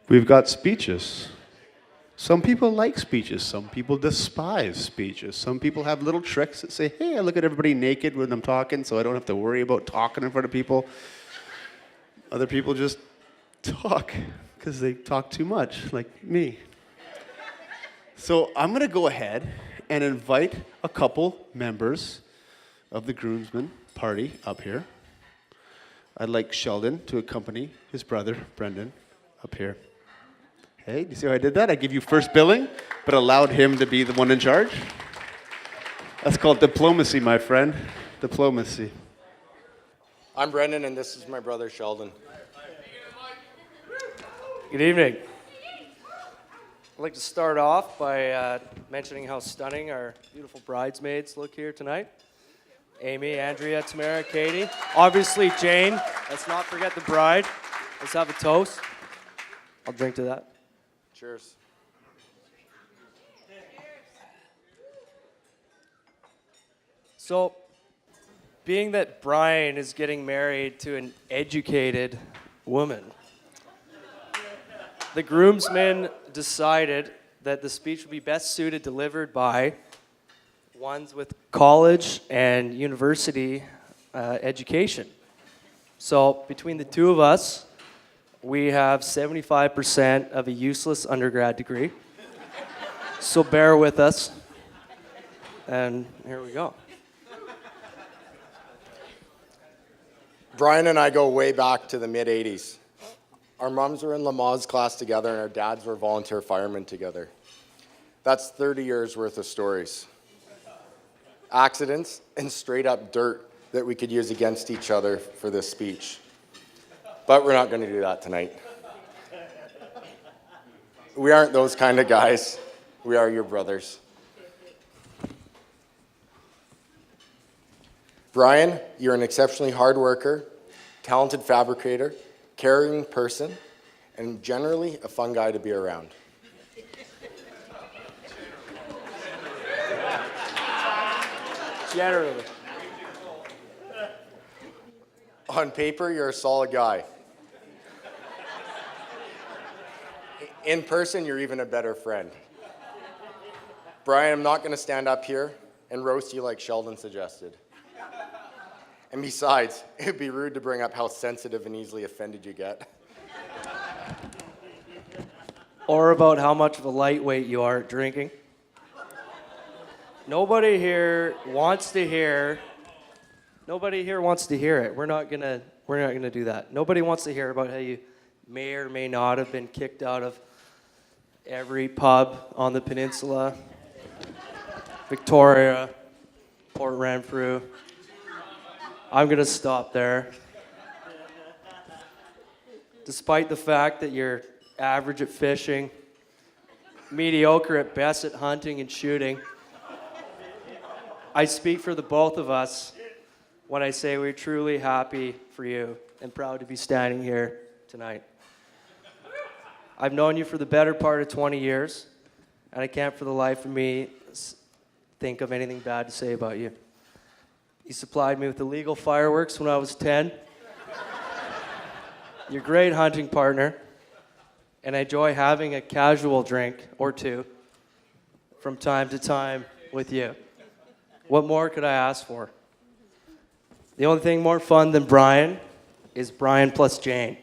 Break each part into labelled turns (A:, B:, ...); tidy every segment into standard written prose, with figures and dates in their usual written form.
A: We've got speeches. Some people like speeches. Some people despise speeches. Some people have little tricks that say, hey, I look at everybody naked when I'm talking, so I don't have to worry about talking in front of people. Other people just talk because they talk too much, like me. So I'm going to go ahead and invite a couple members of the groomsmen party up here. I'd like Sheldon to accompany his brother, Brendan, up here. Hey, do you see how I did that? I give you first billing, but allowed him to be the one in charge. That's called diplomacy, my friend. Diplomacy.
B: I'm Brendan, and this is my brother, Sheldon.
C: Good evening. I'd like to start off by mentioning how stunning our beautiful bridesmaids look here tonight. Amy, Andrea, Tamara, Katie. Obviously, Jane. Let's not forget the bride. Let's have a toast. I'll drink to that.
B: Cheers.
C: So, being that Brian is getting married to an educated woman, the groomsmen decided that the speech would be best suited delivered by ones with college and university education. So between the two of us, we have 75% of a useless undergrad degree. So bear with us. And here we go.
B: Brian and I go way back to the mid-'80s. Our moms were in Lamaze class together, and our dads were volunteer firemen together. That's 30 years worth of stories. Accidents and straight-up dirt that we could use against each other for this speech. But we're not going to do that tonight. We aren't those kind of guys. We are your brothers. Brian, you're an exceptionally hard worker, talented fabricator, caring person, and generally a fun guy to be around.
C: Generally.
B: On paper, you're a solid guy. In person, you're even a better friend. Brian, I'm not going to stand up here and roast you like Sheldon suggested. And besides, it'd be rude to bring up how sensitive and easily offended you get.
C: Or about how much of a lightweight you are at drinking. Nobody here wants to hear it. We're not gonna do that. Nobody wants to hear about how you may or may not have been kicked out of every pub on the peninsula, Victoria, Port Renfrew. I'm gonna stop there. Despite the fact that you're average at fishing, mediocre at best at hunting and shooting, I speak for the both of us when I say we're truly happy for you and proud to be standing here tonight. I've known you for the better part of 20 years, and I can't for the life of me think of anything bad to say about you. You supplied me with illegal fireworks when I was 10. You're a great hunting partner, and I enjoy having a casual drink or two from time to time with you. What more could I ask for? The only thing more fun than Brian is Brian plus Jane.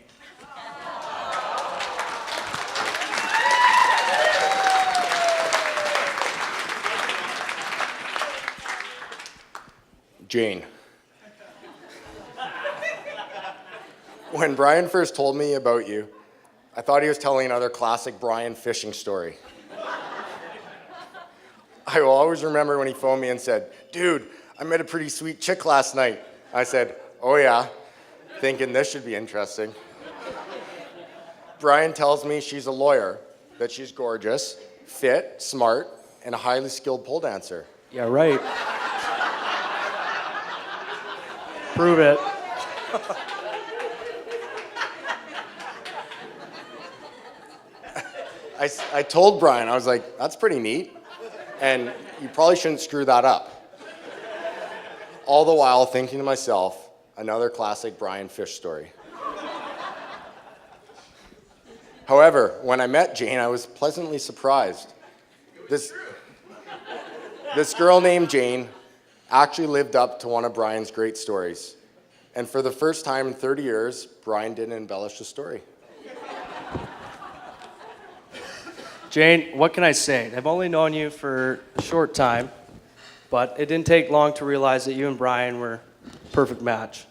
B: Jane. When Brian first told me about you, I thought he was telling another classic Brian fishing story. I will always remember when he phoned me and said, dude, I met a pretty sweet chick last night. I said, oh yeah, thinking this should be interesting. Brian tells me she's a lawyer, that she's gorgeous, fit, smart, and a highly skilled pole dancer.
C: Yeah, right. Prove it.
B: I told Brian, I was like, that's pretty neat, and you probably shouldn't screw that up. All the while thinking to myself, another classic Brian Fish story. However, when I met Jane, I was pleasantly surprised. This girl named Jane actually lived up to one of Brian's great stories. And for the first time in 30 years, Brian didn't embellish the story.
C: Jane, what can I say? I've only known you for a short time, but it didn't take long to realize that you and Brian were a perfect match.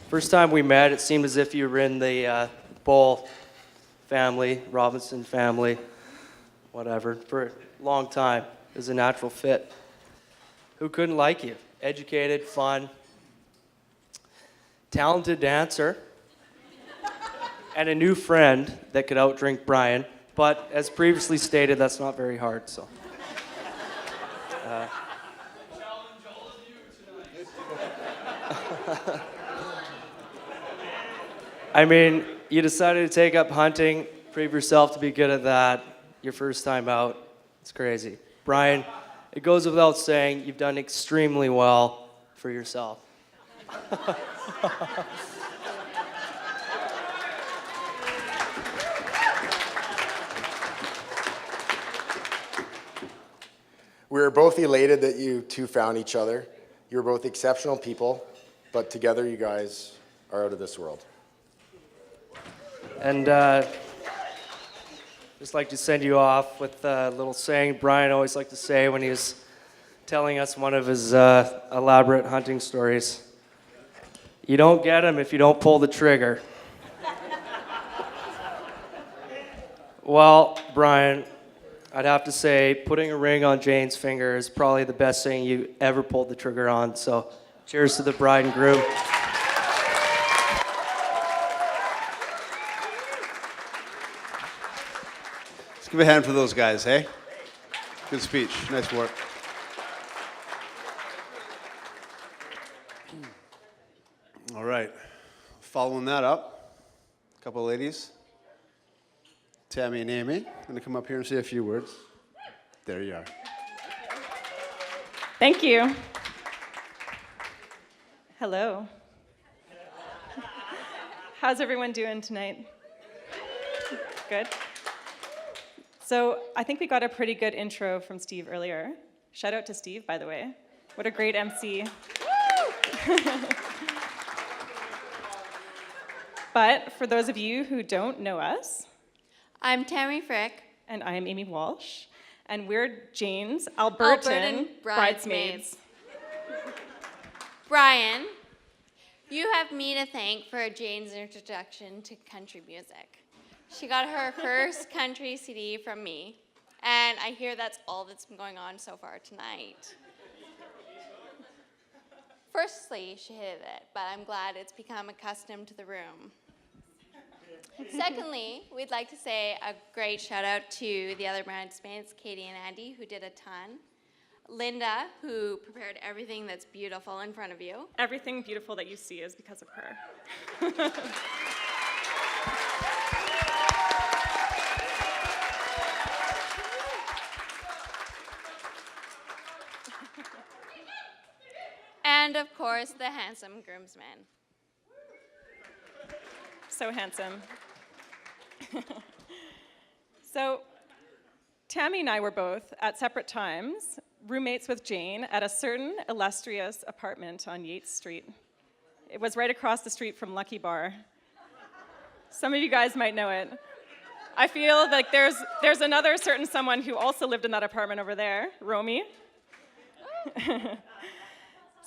C: First time we met, it seemed as if you were in the Bull family, Robinson family, whatever, for a long time. It was a natural fit. Who couldn't like you? Educated, fun, talented dancer, and a new friend that could outdrink Brian. But as previously stated, that's not very hard, so. I mean, you decided to take up hunting, prove yourself to be good at that, your first time out. It's crazy. Brian, it goes without saying, you've done extremely well for yourself.
B: We were both elated that you two found each other. You're both exceptional people, but together you guys are out of this world.
C: And just like to send you off with a little saying Brian always liked to say when he was telling us one of his elaborate hunting stories. You don't get him if you don't pull the trigger. Well, Brian, I'd have to say putting a ring on Jane's finger is probably the best thing you ever pulled the trigger on. So cheers to the bride and groom.
A: Let's give a hand for those guys, hey? Good speech. Nice work. All right. Following that up, a couple of ladies. Tammy and Amy, going to come up here and say a few words. There you are.
D: Thank you. Hello. How's everyone doing tonight? Good. So I think we got a pretty good intro from Steve earlier. Shout out to Steve, by the way. What a great MC. But for those of you who don't know us,
E: I'm Tammy Frick.
D: and I'm Amy Walsh, and we're Jane's Albertan bridesmaids.
E: Brian, you have me to thank for Jane's introduction to country music. She got her first country CD from me, and I hear that's all that's been going on so far tonight. Firstly, she hated it, but I'm glad it's become accustomed to the room. Secondly, we'd like to say a great shout out to the other bridesmaids, Katie and Andy, who did a ton. Linda, who prepared everything that's beautiful in front of you.
D: Everything beautiful that you see is because of her.
E: And of course, the handsome groomsman.
D: So handsome. So, Tammy and I were both, at separate times, roommates with Jane at a certain illustrious apartment on Yates Street. It was right across the street from Lucky Bar. Some of you guys might know it. I feel like there's another certain someone who also lived in that apartment over there, Romy.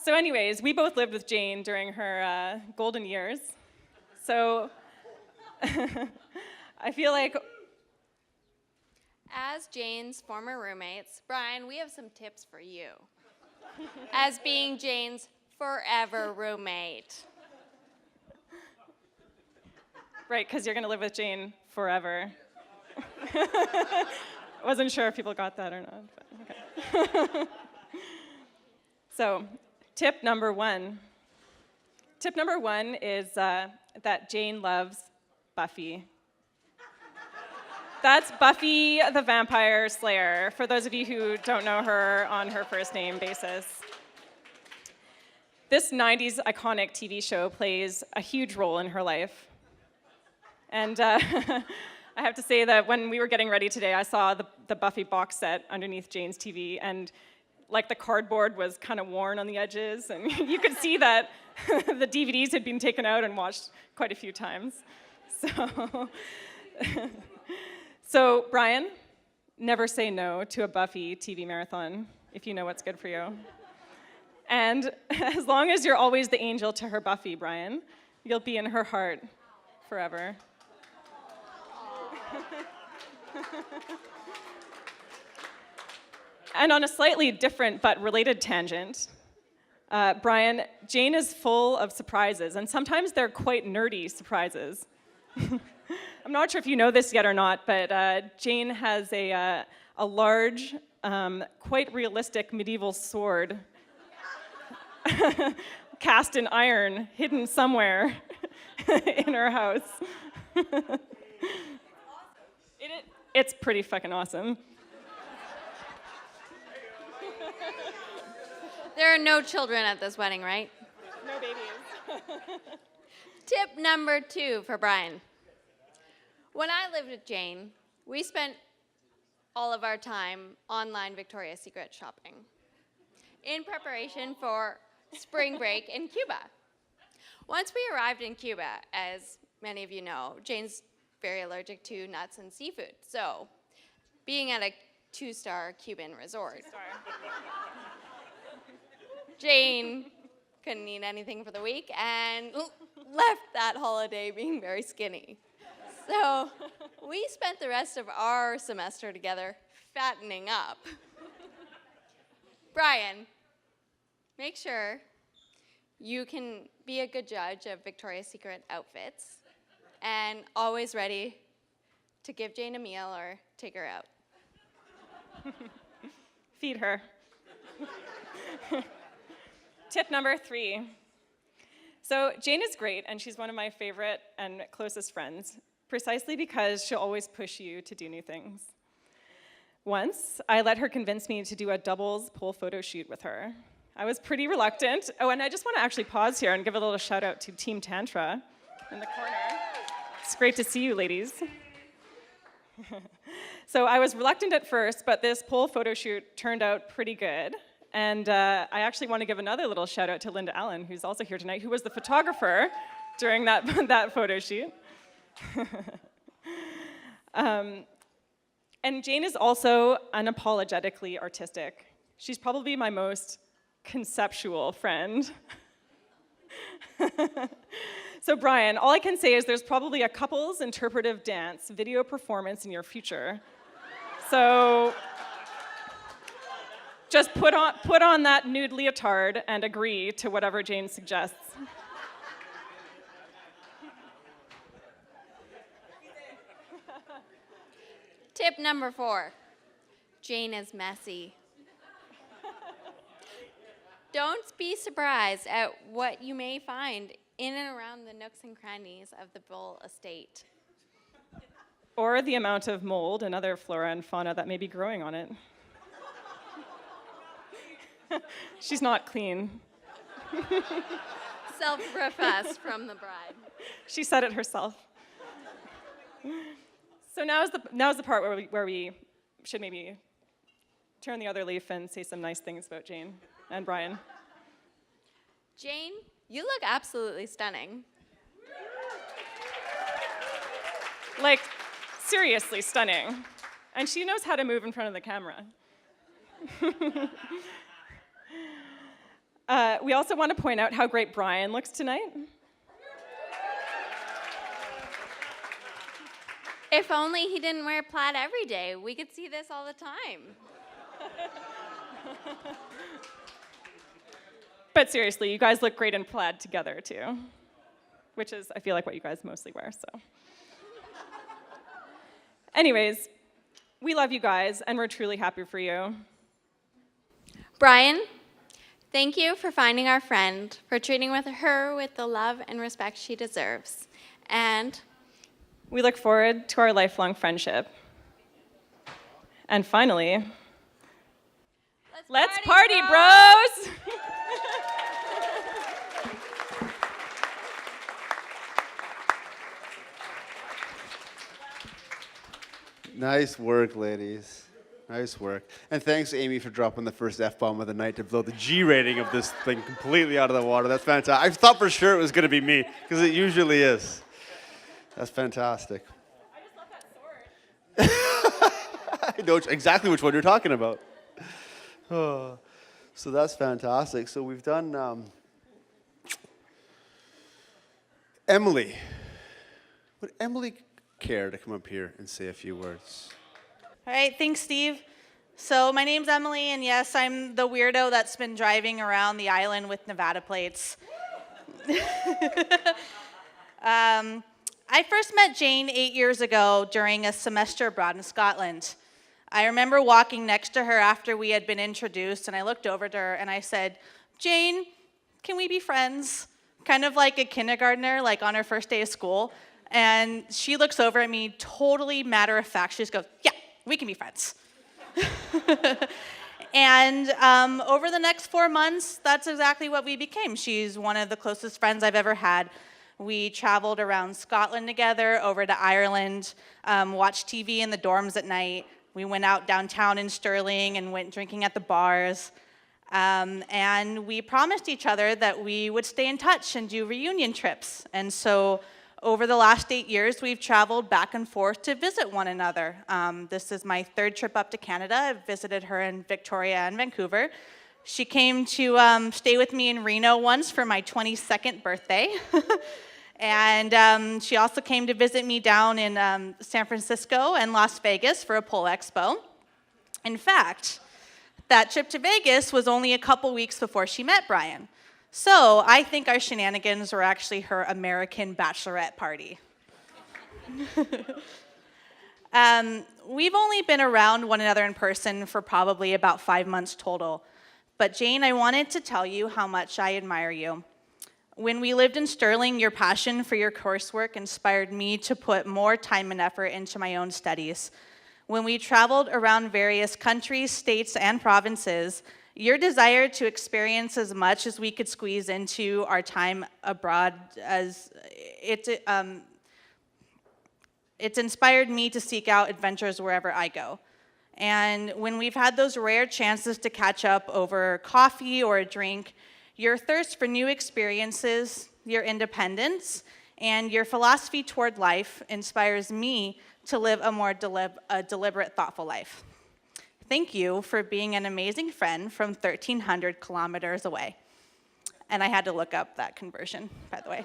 D: So anyways, we both lived with Jane during her golden years. So I feel like...
E: As Jane's former roommates, Brian, we have some tips for you. As being Jane's forever roommate.
D: Right, because you're going to live with Jane forever. Wasn't sure if people got that or not. But okay. So, tip number one. Tip number one is that Jane loves Buffy. That's Buffy the Vampire Slayer, for those of you who don't know her on her first name basis. This 90s iconic TV show plays a huge role in her life. And I have to say that when we were getting ready today, I saw the Buffy box set underneath Jane's TV, and like the cardboard was kind of worn on the edges, and you could see that the DVDs had been taken out and watched quite a few times. So Brian, never say no to a Buffy TV marathon if you know what's good for you. And as long as you're always the angel to her Buffy, Brian, you'll be in her heart forever. And on a slightly different but related tangent, Brian, Jane is full of surprises, and sometimes they're quite nerdy surprises. I'm not sure if you know this yet or not, but Jane has a large, quite realistic medieval sword cast in iron, hidden somewhere in her house. It's pretty fucking awesome.
E: There are no children at this wedding, right?
D: No babies.
E: Tip number 2 for Brian. When I lived with Jane, we spent all of our time online Victoria's Secret shopping in preparation for spring break in Cuba. Once we arrived in Cuba, as many of you know, Jane's very allergic to nuts and seafood. So, being at a 2-star Cuban resort, Jane couldn't eat anything for the week and left that holiday being very skinny. So we spent the rest of our semester together fattening up. Brian, make sure you can be a good judge of Victoria's Secret outfits and always ready to give Jane a meal or take her out.
D: Feed her. Tip number 3. So Jane is great, and she's one of my favorite and closest friends, precisely because she'll always push you to do new things. Once, I let her convince me to do a doubles pole photo shoot with her. I was pretty reluctant. Oh, and I just want to actually pause here and give a little shout out to Team Tantra in the corner. It's great to see you, ladies. So I was reluctant at first, but this pole photo shoot turned out pretty good. And I actually want to give another little shout out to Linda Allen, who's also here tonight, who was the photographer during that photo shoot. And Jane is also unapologetically artistic. She's probably my most conceptual friend. So Brian, all I can say is there's probably a couples interpretive dance video performance in your future. So just put on that nude leotard and agree to whatever Jane suggests.
E: Tip number 4, Jane is messy. Don't be surprised at what you may find in and around the nooks and crannies of the Bull estate.
D: Or the amount of mold and other flora and fauna that may be growing on it. She's not clean.
E: Self-professed from the bride.
D: She said it herself. So now's the part where we should maybe turn the other leaf and say some nice things about Jane and Brian.
E: Jane, you look absolutely stunning.
D: Like, seriously stunning. And she knows how to move in front of the camera. We also want to point out how great Brian looks tonight.
E: If only he didn't wear plaid every day. We could see this all the time.
D: But seriously, you guys look great in plaid together, too. Which is, I feel like, what you guys mostly wear, so. Anyways, we love you guys, and we're truly happy for you.
E: Brian, thank you for finding our friend, for treating her with the love and respect she deserves. And
D: we look forward to our lifelong friendship. And finally, let's party, bros!
A: Nice work, ladies. Nice work. And thanks, Amy, for dropping the first F-bomb of the night to blow the G rating of this thing completely out of the water. That's fantastic. I thought for sure it was going to be me, because it usually is. That's fantastic. I just love that sword. I know exactly which one you're talking about. Oh, so that's fantastic. So we've done... Emily. Would Emily care to come up here and say a few words?
F: All right, thanks, Steve. So my name's Emily, and yes, I'm the weirdo that's been driving around the island with Nevada plates. I first met Jane 8 years ago during a semester abroad in Scotland. I remember walking next to her after we had been introduced, and I looked over to her and I said, "Jane, can we be friends?" Kind of like a kindergartner, like on her first day of school. And she looks over at me, totally matter of fact. She just goes, "Yeah, we can be friends." And over the next 4 months, that's exactly what we became. She's one of the closest friends I've ever had. We traveled around Scotland together, over to Ireland, watched TV in the dorms at night. We went out downtown in Stirling and went drinking at the bars. And we promised each other that we would stay in touch and do reunion trips. And so over the last 8 years, we've traveled back and forth to visit one another. This is my third trip up to Canada. I've visited her in Victoria and Vancouver. She came to stay with me in Reno once for my 22nd birthday. And she also came to visit me down in San Francisco and Las Vegas for a pole expo. In fact, that trip to Vegas was only a couple weeks before she met Brian. So I think our shenanigans were actually her American bachelorette party. We've only been around one another in person for probably about 5 months total. But Jane, I wanted to tell you how much I admire you. When we lived in Stirling, your passion for your coursework inspired me to put more time and effort into my own studies. When we traveled around various countries, states, and provinces, your desire to experience as much as we could squeeze into our time abroad, it's inspired me to seek out adventures wherever I go. And when we've had those rare chances to catch up over coffee or a drink, your thirst for new experiences, your independence, and your philosophy toward life inspires me to live a more deliberate, thoughtful life. Thank you for being an amazing friend from 1,300 kilometers away. And I had to look up that conversion, by the way.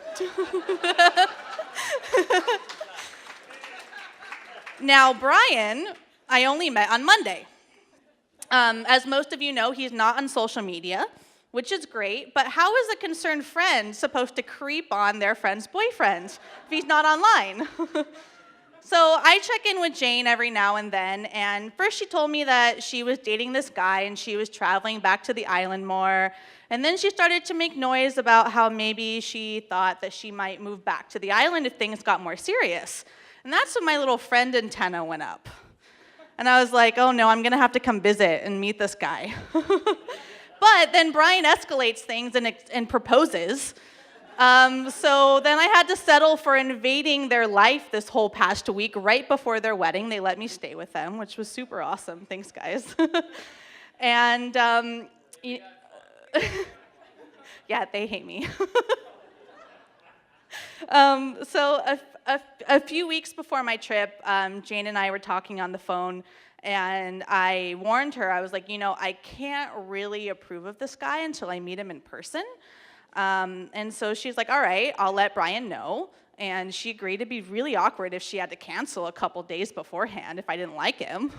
F: Now, Brian, I only met on Monday. As most of you know, he's not on social media, which is great, but how is a concerned friend supposed to creep on their friend's boyfriend if he's not online? So I check in with Jane every now and then, and first she told me that she was dating this guy and she was traveling back to the island more, and then she started to make noise about how maybe she thought that she might move back to the island if things got more serious. And that's when my little friend antenna went up. And I was like, oh no, I'm gonna have to come visit and meet this guy. But then Brian escalates things and proposes. So then I had to settle for invading their life this whole past week right before their wedding. They let me stay with them, which was super awesome. Thanks, guys. And yeah, they hate me. So a few weeks before my trip, Jane and I were talking on the phone, and I warned her, I was like, you know, I can't really approve of this guy until I meet him in person. And so she's like, all right, I'll let Brian know. And she agreed to be really awkward if she had to cancel a couple days beforehand if I didn't like him.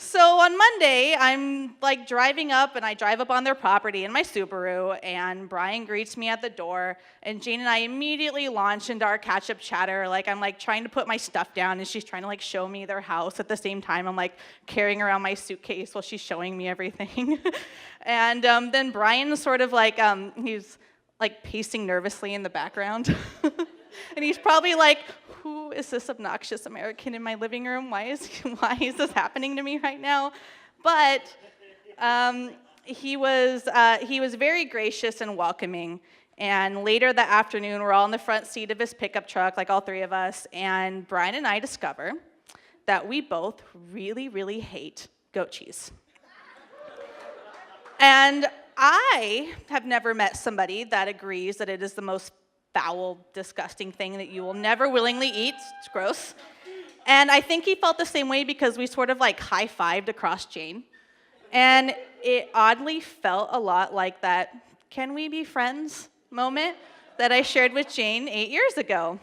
F: So on Monday, I'm like driving up, and I drive up on their property in my Subaru, and Brian greets me at the door, and Jane and I immediately launch into our catch-up chatter. Like I'm like trying to put my stuff down, and she's trying to like show me their house at the same time. I'm like carrying around my suitcase while she's showing me everything. And then Brian's sort of like, he's like pacing nervously in the background. And he's probably like, who is this obnoxious American in my living room? Why is this happening to me right now? But he was very gracious and welcoming. And later that afternoon, we're all in the front seat of his pickup truck, like all three of us, and Brian and I discover that we both really, really hate goat cheese. And I have never met somebody that agrees that it is the most foul, disgusting thing that you will never willingly eat. It's gross. And I think he felt the same way because we sort of like high-fived across Jane. And it oddly felt a lot like that "can we be friends" moment that I shared with Jane 8 years ago.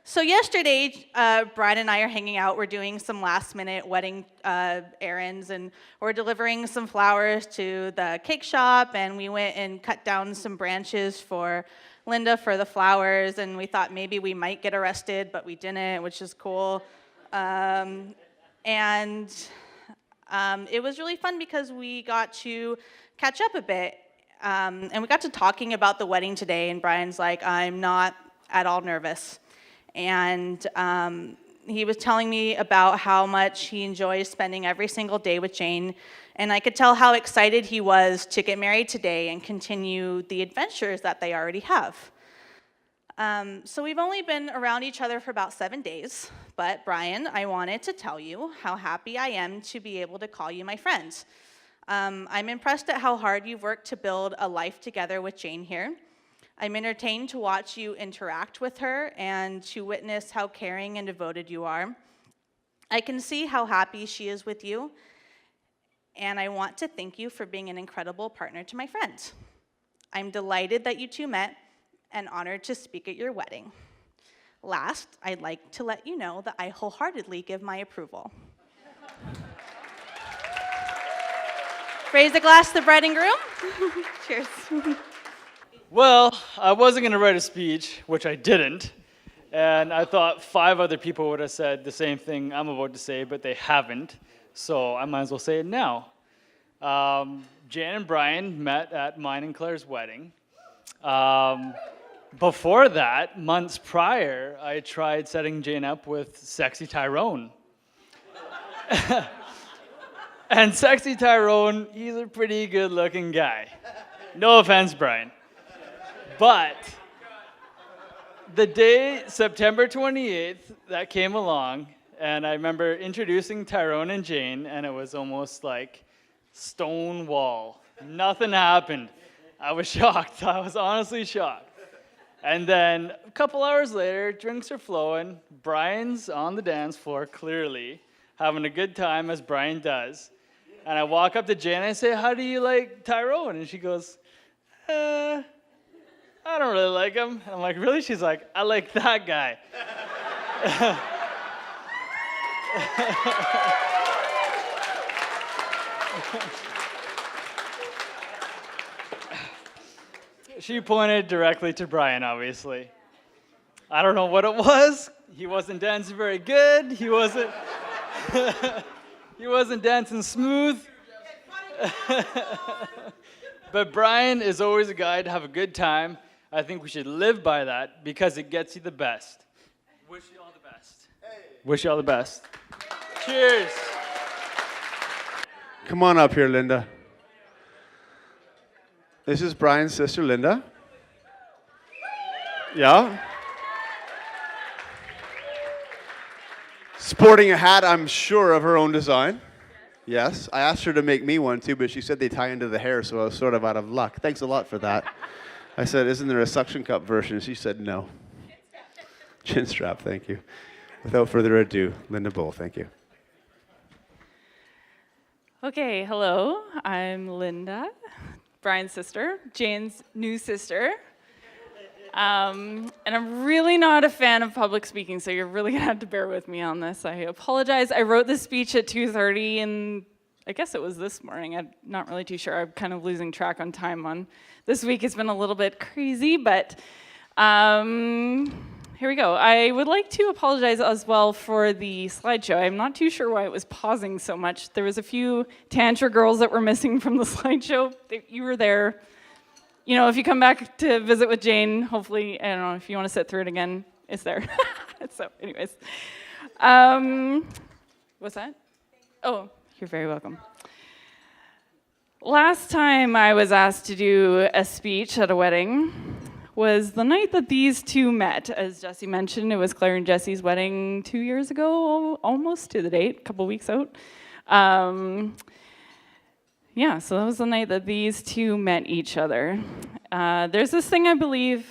F: So yesterday, Brian and I are hanging out. We're doing some last-minute wedding errands, and we're delivering some flowers to the cake shop, and we went and cut down some branches for Linda for the flowers, and we thought maybe we might get arrested, but we didn't, which is cool. It was really fun because we got to catch up a bit, and we got to talking about the wedding today, and Brian's like, "I'm not at all nervous." And he was telling me about how much he enjoys spending every single day with Jane, and I could tell how excited he was to get married today and continue the adventures that they already have. So we've only been around each other for about 7 days, but Brian, I wanted to tell you how happy I am to be able to call you my friend. I'm impressed at how hard you've worked to build a life together with Jane here. I'm entertained to watch you interact with her and to witness how caring and devoted you are. I can see how happy she is with you, and I want to thank you for being an incredible partner to my friend. I'm delighted that you two met and honored to speak at your wedding. Last, I'd like to let you know that I wholeheartedly give my approval. Raise a glass to the bride and groom. Cheers.
G: Well, I wasn't going to write a speech, which I didn't, and I thought 5 other people would have said the same thing I'm about to say, but they haven't, so I might as well say it now. Jan and Brian met at mine and Claire's wedding. Before that, months prior, I tried setting Jane up with Sexy Tyrone. And Sexy Tyrone, he's a pretty good-looking guy. No offense, Brian. But the day, September 28th, that came along, and I remember introducing Tyrone and Jane, and it was almost like stone wall. Nothing happened. I was shocked. I was honestly shocked. And then a couple hours later, drinks are flowing. Brian's on the dance floor, clearly, having a good time, as Brian does. And I walk up to Jane and I say, "How do you like Tyrone?" And she goes, "I don't really like him." I'm like, "Really?" She's like, "I like that guy." She pointed directly to Brian, obviously. I don't know what it was. He wasn't dancing very good. He wasn't he wasn't dancing smooth. But Brian is always a guy to have a good time. I think we should live by that because it gets you the best. Wish you all the best. Wish you all the best. Cheers.
A: Come on up here, Linda. This is Brian's sister, Linda. Yeah? Sporting a hat, I'm sure, of her own design. Yes. I asked her to make me one, too, but she said they tie into the hair, so I was sort of out of luck. Thanks a lot for that. I said, "Isn't there a suction cup version?" She said, "No." Chin strap, thank you. Without further ado, Linda Bull, thank you.
D: Okay, hello. I'm Linda, Brian's sister, Jane's new sister. And I'm really not a fan of public speaking, so you're really gonna have to bear with me on this. I apologize. I wrote this speech at 2:30, and I guess it was this morning. I'm not really too sure. I'm kind of losing track on time on this week. It's been a little bit crazy, but here we go. I would like to apologize as well for the slideshow. I'm not too sure why it was pausing so much. There was a few Tantra girls that were missing from the slideshow. You were there. You know, if you come back to visit with Jane, hopefully, I don't know, if you want to sit through it again, it's there. So, anyways. What's that? Oh, you're very welcome. Last time I was asked to do a speech at a wedding,
H: was the night that these two met. As Jesse mentioned, it was Claire and Jesse's wedding 2 years ago, almost to the date, a couple weeks out. Yeah, so that was the night that these two met each other. There's this thing I believe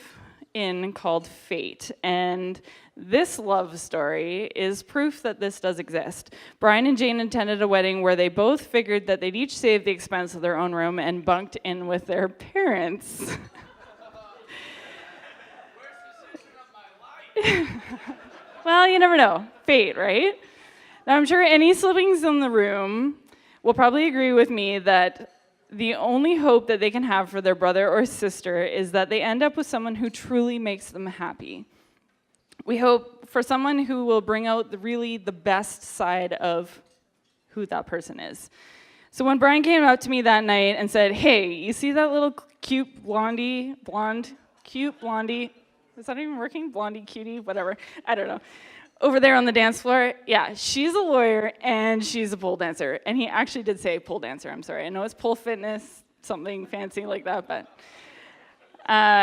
H: in called fate, and this love story is proof that this does exist. Brian and Jane attended a wedding where they both figured that they'd each save the expense of their own room and bunked in with their parents. Well, you never know. Fate, right? Now, I'm sure any siblings in the room will probably agree with me that the only hope that they can have for their brother or sister is that they end up with someone who truly makes them happy. We hope for someone who will bring out the best side of who that person is. So when Brian came up to me that night and said, "Hey, you see that little cute cute blondie, is that even working? Blondie, cutie, whatever, I don't know. Over there on the dance floor, yeah, she's a lawyer and she's a pole dancer." And he actually did say pole dancer, I'm sorry. I know it's pole fitness, something fancy like that, but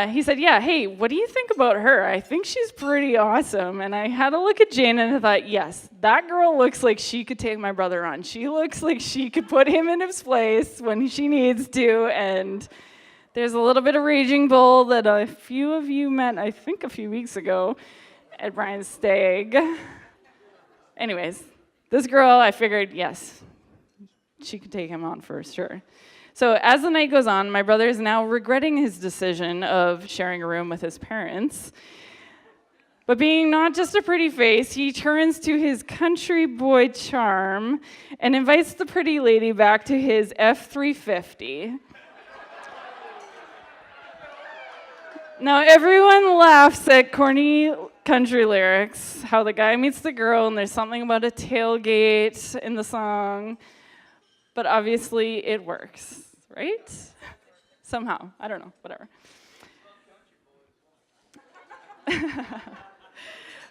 H: he said, "Yeah, hey, what do you think about her? I think she's pretty awesome." And I had a look at Jane and I thought, yes, that girl looks like she could take my brother on. She looks like she could put him in his place when she needs to, and there's a little bit of Raging Bull that a few of you met, I think, a few weeks ago at Brian's stag. Anyways, this girl, I figured, yes, she could take him on for sure. So as the night goes on, my brother is now regretting his decision of sharing a room with his parents. But being not just a pretty face, he turns to his country boy charm and invites the pretty lady back to his F-350. Now, everyone laughs at corny country lyrics, how the guy meets the girl and there's something about a tailgate in the song, but obviously it works, right? Somehow, I don't know, whatever.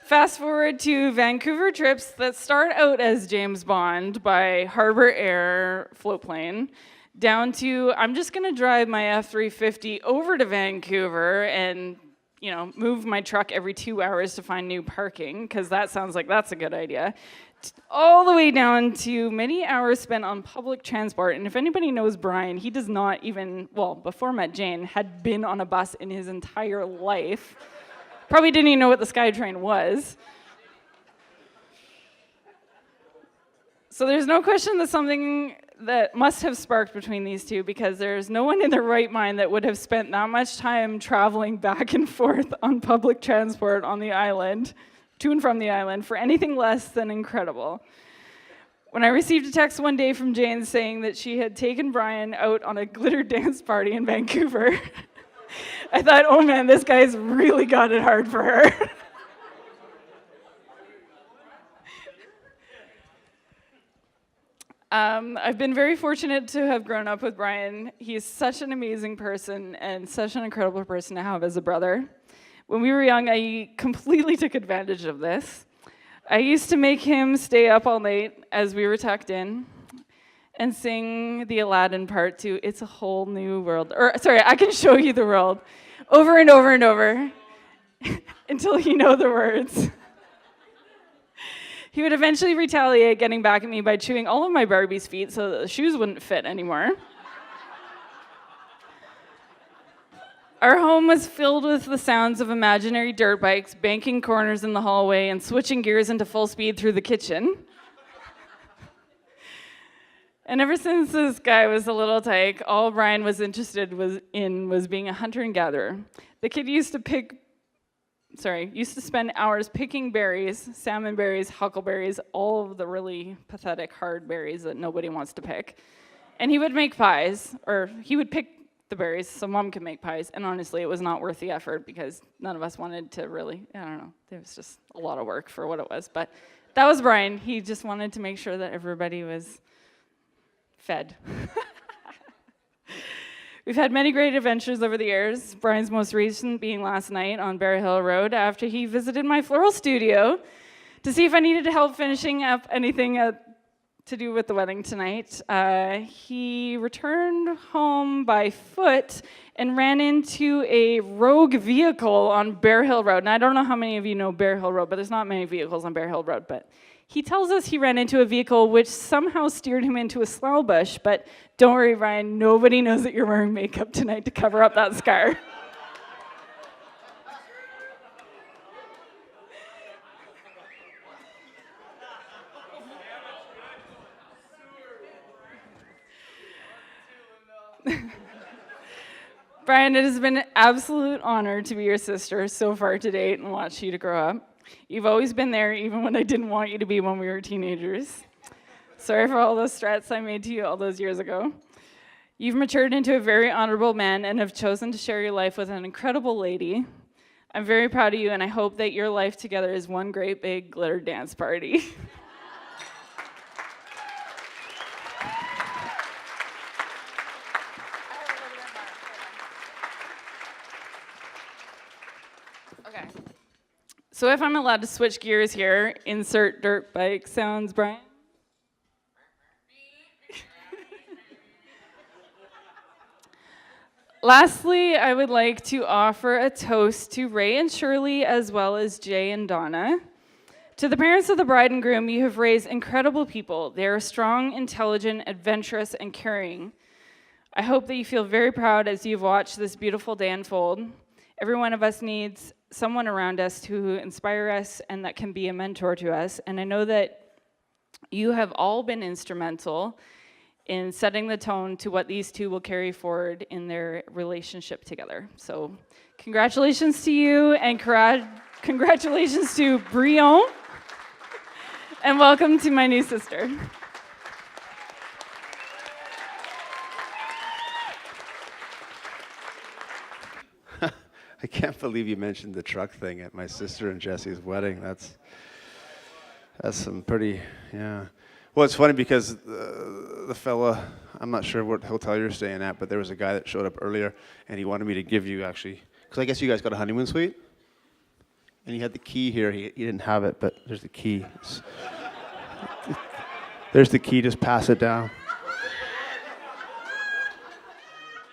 H: Fast forward to Vancouver trips that start out as James Bond by Harbor Air floatplane, down to I'm just gonna drive my F-350 over to Vancouver and move my truck every 2 hours to find new parking, because that sounds like that's a good idea. All the way down to many hours spent on public transport. And if anybody knows Brian, he does not even, well, before met Jane, had been on a bus in his entire life. Probably didn't even know what the SkyTrain was. So there's no question that something that must have sparked between these two, because there's no one in their right mind that would have spent that much time traveling back and forth on public transport on the island, to and from the island, for anything less than incredible. When I received a text one day from Jane saying that she had taken Brian out on a glitter dance party in Vancouver, I thought, oh man, this guy's really got it hard for her. I've been very fortunate to have grown up with Brian. He's such an amazing person and such an incredible person to have as a brother. When we were young, I completely took advantage of this. I used to make him stay up all night as we were tucked in and sing the Aladdin part to It's a Whole New World. Or, sorry, I Can Show You the World. Over and over and over until you know the words. He would eventually retaliate, getting back at me by chewing all of my Barbie's feet so that the shoes wouldn't fit anymore. Our home was filled with the sounds of imaginary dirt bikes banking corners in the hallway and switching gears into full speed through the kitchen. And ever since this guy was a little tyke, all Brian was interested in was being a hunter and gatherer. The kid used to spend hours picking berries, salmon berries, huckleberries, all of the really pathetic hard berries that nobody wants to pick. And he would make pies, or he would pick the berries so Mom could make pies. And honestly, it was not worth the effort because none of us wanted to really, I don't know, it was just a lot of work for what it was. But that was Brian. He just wanted to make sure that everybody was fed. We've had many great adventures over the years, Brian's most recent being last night on Bear Hill Road after he visited my floral studio to see if I needed help finishing up anything to do with the wedding tonight. He returned home by foot and ran into a rogue vehicle on Bear Hill Road. And I don't know how many of you know Bear Hill Road, but there's not many vehicles on Bear Hill Road. But he tells us he ran into a vehicle which somehow steered him into a slough bush. But don't worry, Ryan, nobody knows that you're wearing makeup tonight to cover up that scar. Brian, it has been an absolute honor to be your sister so far to date and watch you to grow up. You've always been there, even when I didn't want you to be when we were teenagers. Sorry for all those threats I made to you all those years ago. You've matured into a very honorable man and have chosen to share your life with an incredible lady. I'm very proud of you, and I hope that your life together is one great big glitter dance party. Okay. So if I'm allowed to switch gears here, insert dirt bike sounds, Brian. Lastly, I would like to offer a toast to Ray and Shirley, as well as Jay and Donna. To the parents of the bride and groom, you have raised incredible people. They are strong, intelligent, adventurous, and caring. I hope that you feel very proud as you've watched this beautiful day unfold. Every one of us needs someone around us to inspire us and that can be a mentor to us. And I know that you have all been instrumental in setting the tone to what these two will carry forward in their relationship together. So congratulations to you, and congratulations to Brion, and welcome to my new sister.
A: I can't believe you mentioned the truck thing at my sister and Jesse's wedding. That's some pretty, yeah. Well, it's funny because the fella, I'm not sure what hotel you're staying at, but there was a guy that showed up earlier, and he wanted me to give you, actually, because I guess you guys got a honeymoon suite, and he had the key here. He didn't have it, but there's the key. There's the key. Just pass it down.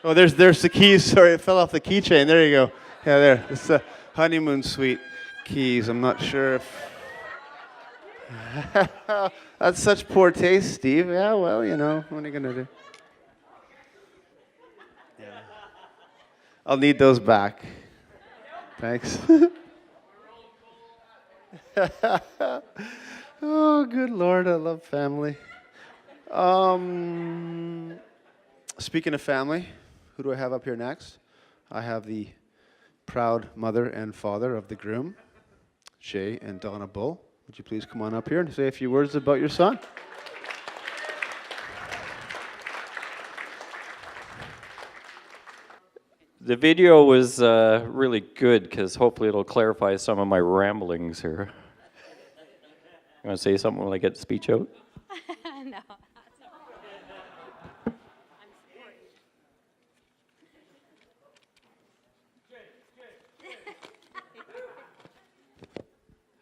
A: Oh, there's the keys. Sorry, it fell off the keychain. There you go. Yeah, there. It's the honeymoon suite keys. I'm not sure if... That's such poor taste, Steve. Yeah, well, you know, what are you going to do? Yeah. I'll need those back. Thanks. Oh, good Lord, I love family. Speaking of family, who do I have up here next? I have the proud mother and father of the groom, Jay and Donna Bull. Would you please come on up here and say a few words about your son?
I: The video was really good because hopefully it'll clarify some of my ramblings here. You want to say something when I get the speech out?
E: No.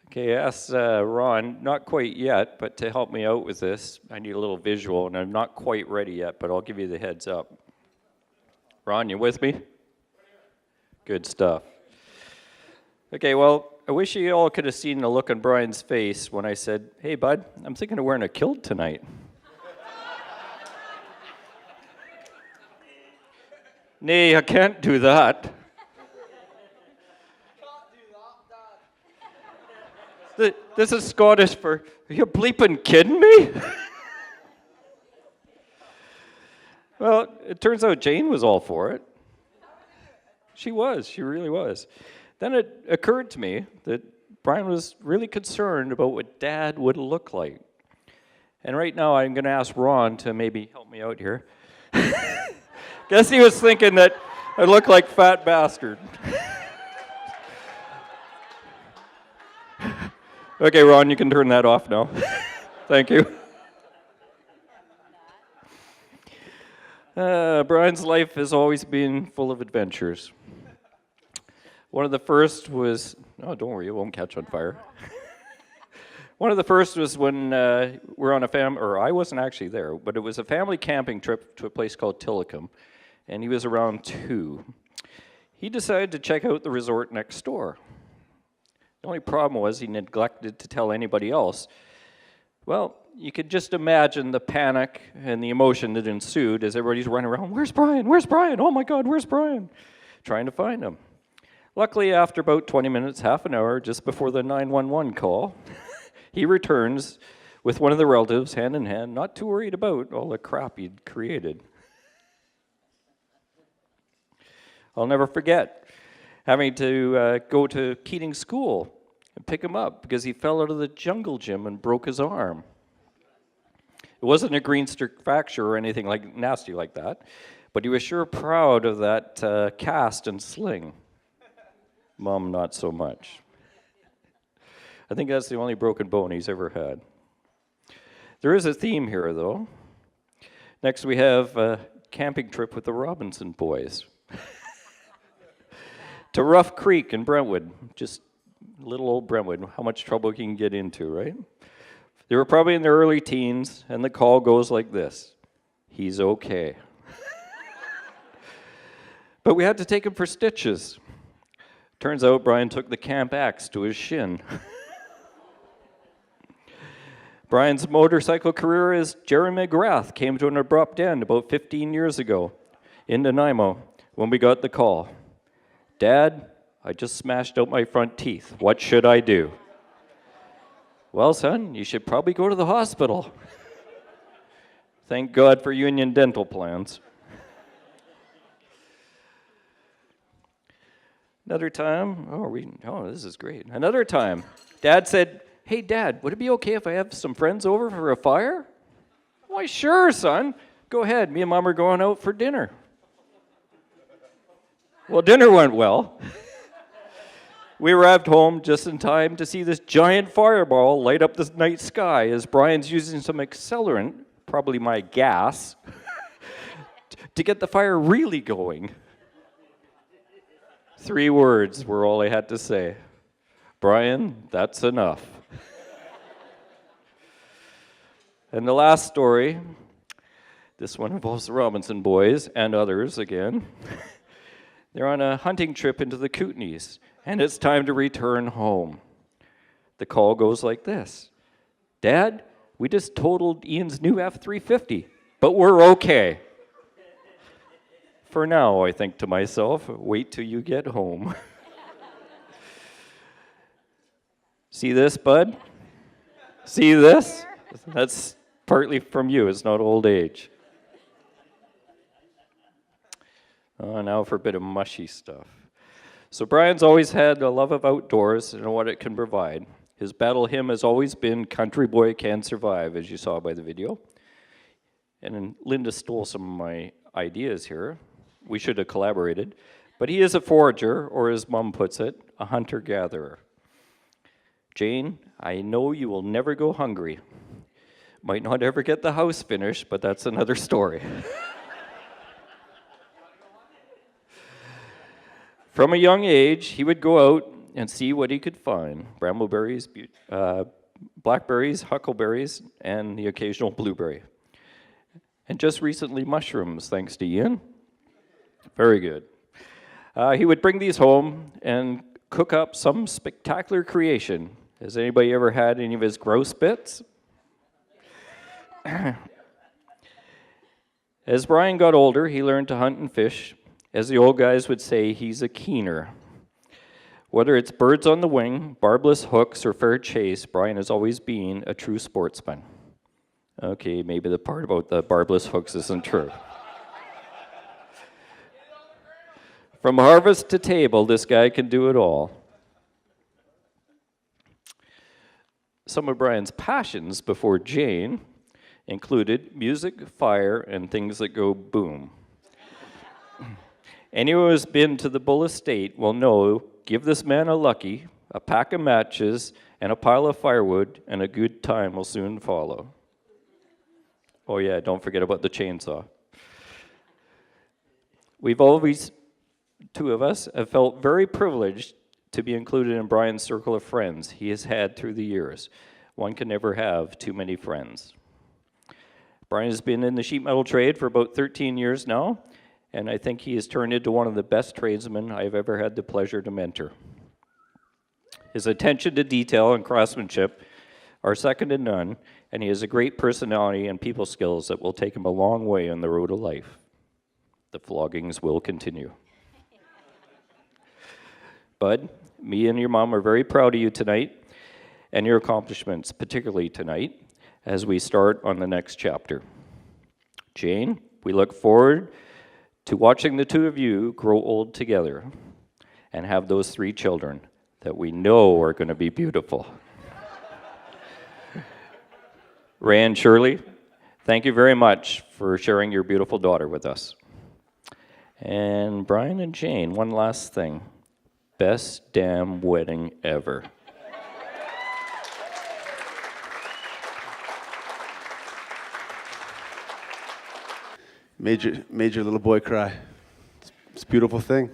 I: Okay, I asked Ron, not quite yet, but to help me out with this, I need a little visual, and I'm not quite ready yet, but I'll give you the heads up. Ron, you with me? Good stuff. Okay, well, I wish you all could have seen the look on Brian's face when I said, hey, bud, I'm thinking of wearing a kilt tonight. Nay, I can't do that. This is Scottish for, are you bleeping kidding me? Well, it turns out Jane was all for it. She really was. Then it occurred to me that Brian was really concerned about what Dad would look like. And right now I'm going to ask Ron to maybe help me out here. Guess he was thinking that I look like fat bastard. Okay, Ron, you can turn that off now. Thank you. Brian's life has always been full of adventures. One of the first was, oh, don't worry, it won't catch on fire. One of the first was when we're on a or I wasn't actually there, but it was a family camping trip to a place called Tillicum, and he was around 2. He decided to check out the resort next door. The only problem was he neglected to tell anybody else. Well, you could just imagine the panic and the emotion that ensued as everybody's running around, "Where's Brian? Where's Brian? Oh my God, where's Brian?" Trying to find him. Luckily, after about 20 minutes, half an hour, just before the 911 call, he returns with one of the relatives, hand in hand, not too worried about all the crap he'd created. I'll never forget having to go to Keating's school and pick him up because he fell out of the jungle gym and broke his arm. It wasn't a green fracture or anything nasty like that, but he was sure proud of that cast and sling. Mom, not so much. I think that's the only broken bone he's ever had. There is a theme here, though. Next, we have a camping trip with the Robinson boys to Rough Creek in Brentwood, just little old Brentwood. How much trouble you can get into, right? They were probably in their early teens, and the call goes like this: "He's okay." But we had to take him for stitches. Turns out Brian took the camp axe to his shin. Brian's motorcycle career as Jerry McGrath came to an abrupt end about 15 years ago in Nanaimo when we got the call. "Dad, I just smashed out my front teeth. What should I do?" "Well, son, you should probably go to the hospital." Thank God for union dental plans. Another time, this is great. Another time, Dad said, "Hey, Dad, would it be okay if I have some friends over for a fire?" "Why, sure, son. Go ahead. Me and Mom are going out for dinner." Well, dinner went well. We arrived home just in time to see this giant fireball light up the night sky as Brian's using some accelerant, probably my gas, to get the fire really going. 3 words were all I had to say. "Brian, that's enough." And the last story, this one involves the Robinson boys and others again. They're on a hunting trip into the Kootenays, and it's time to return home. The call goes like this: "Dad, we just totaled Ian's new F-350, but we're okay." For now, I think to myself, wait till you get home. See this, bud? See this? That's partly from you, it's not old age. Now for a bit of mushy stuff. So Brian's always had a love of outdoors and what it can provide. His battle hymn has always been "Country Boy Can Survive," as you saw by the video. And then Linda stole some of my ideas here. We should have collaborated. But he is a forager, or as Mom puts it, a hunter-gatherer. "Jane, I know you will never go hungry. Might not ever get the house finished, but that's another story." From a young age, he would go out and see what he could find: brambleberries, blackberries, huckleberries, and the occasional blueberry. And just recently, mushrooms, thanks to Ian. Very good. He would bring these home and cook up some spectacular creation. Has anybody ever had any of his grouse bits? As Brian got older, he learned to hunt and fish. As the old guys would say, he's a keener. Whether it's birds on the wing, barbless hooks, or fair chase, Brian has always been a true sportsman. Okay, maybe the part about the barbless hooks isn't true. From harvest to table, this guy can do it all. Some of Brian's passions before Jane included music, fire, and things that go boom. Anyone who's been to the Bull Estate will know, give this man a lucky, a pack of matches, and a pile of firewood, and a good time will soon follow. Oh yeah, don't forget about the chainsaw. We've always, 2 of us, have felt very privileged to be included in Brian's circle of friends he has had through the years. one can never have too many friends. Brian has been in the sheet metal trade for about 13 years now, and I think he has turned into one of the best tradesmen I've ever had the pleasure to mentor. His attention to detail and craftsmanship are second to none, and he has a great personality and people skills that will take him a long way on the road of life. The floggings will continue. Bud, me and your mom are very proud of you tonight and your accomplishments, particularly tonight, as we start on the next chapter. Jane, we look forward to watching the two of you grow old together and have those 3 children that we know are going to be beautiful. Ray and Shirley, thank you very much for sharing your beautiful daughter with us. And Brian and Jane, one last thing. Best damn wedding ever.
A: Made your little boy cry. It's a beautiful thing.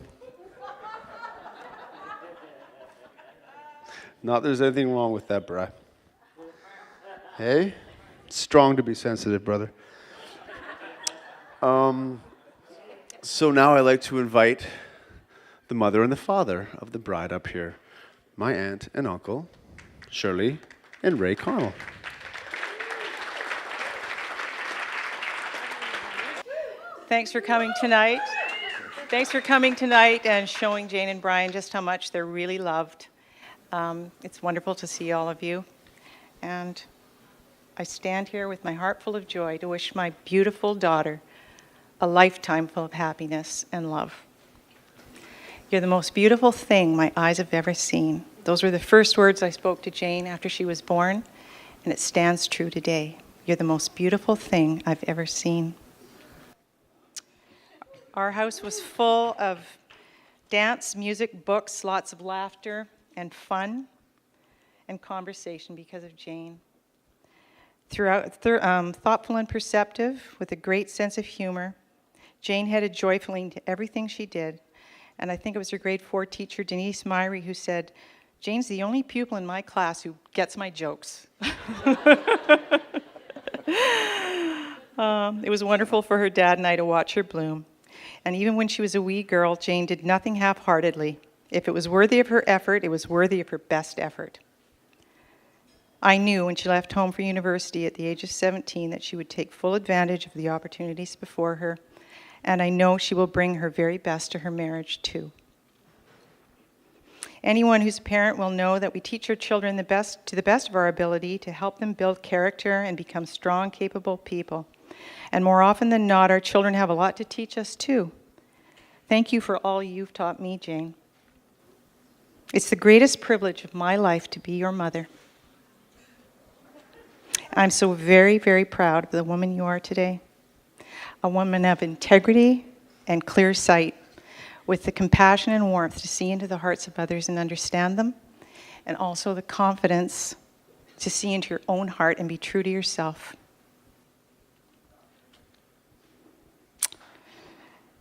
A: Not there's anything wrong with that, Bri. Hey? Strong to be sensitive, brother. So now I'd like to invite the mother and the father of the bride up here. My aunt and uncle, Shirley and Ray Connell.
J: Thanks for coming tonight. Thanks for coming tonight and showing Jane and Brian just how much they're really loved. It's wonderful to see all of you. And I stand here with my heart full of joy to wish my beautiful daughter a lifetime full of happiness and love. You're the most beautiful thing my eyes have ever seen. Those were the first words I spoke to Jane after she was born, and it stands true today. You're the most beautiful thing I've ever seen. Our house was full of dance, music, books, lots of laughter and fun and conversation because of Jane. Thoughtful and perceptive, with a great sense of humor, Jane headed joyfully into everything she did. And I think it was her grade 4 teacher, Denise Myrie, who said, "Jane's the only pupil in my class who gets my jokes." It was wonderful for her dad and I to watch her bloom. And even when she was a wee girl, Jane did nothing half-heartedly. If it was worthy of her effort, it was worthy of her best effort. I knew when she left home for university at the age of 17 that she would take full advantage of the opportunities before her, and I know she will bring her very best to her marriage too. Anyone who's a parent will know that we teach our children to the best of our ability to help them build character and become strong, capable people. And more often than not, our children have a lot to teach us too. Thank you for all you've taught me, Jane. It's the greatest privilege of my life to be your mother. I'm so very, very proud of the woman you are today. A woman of integrity and clear sight, with the compassion and warmth to see into the hearts of others and understand them, and also the confidence to see into your own heart and be true to yourself.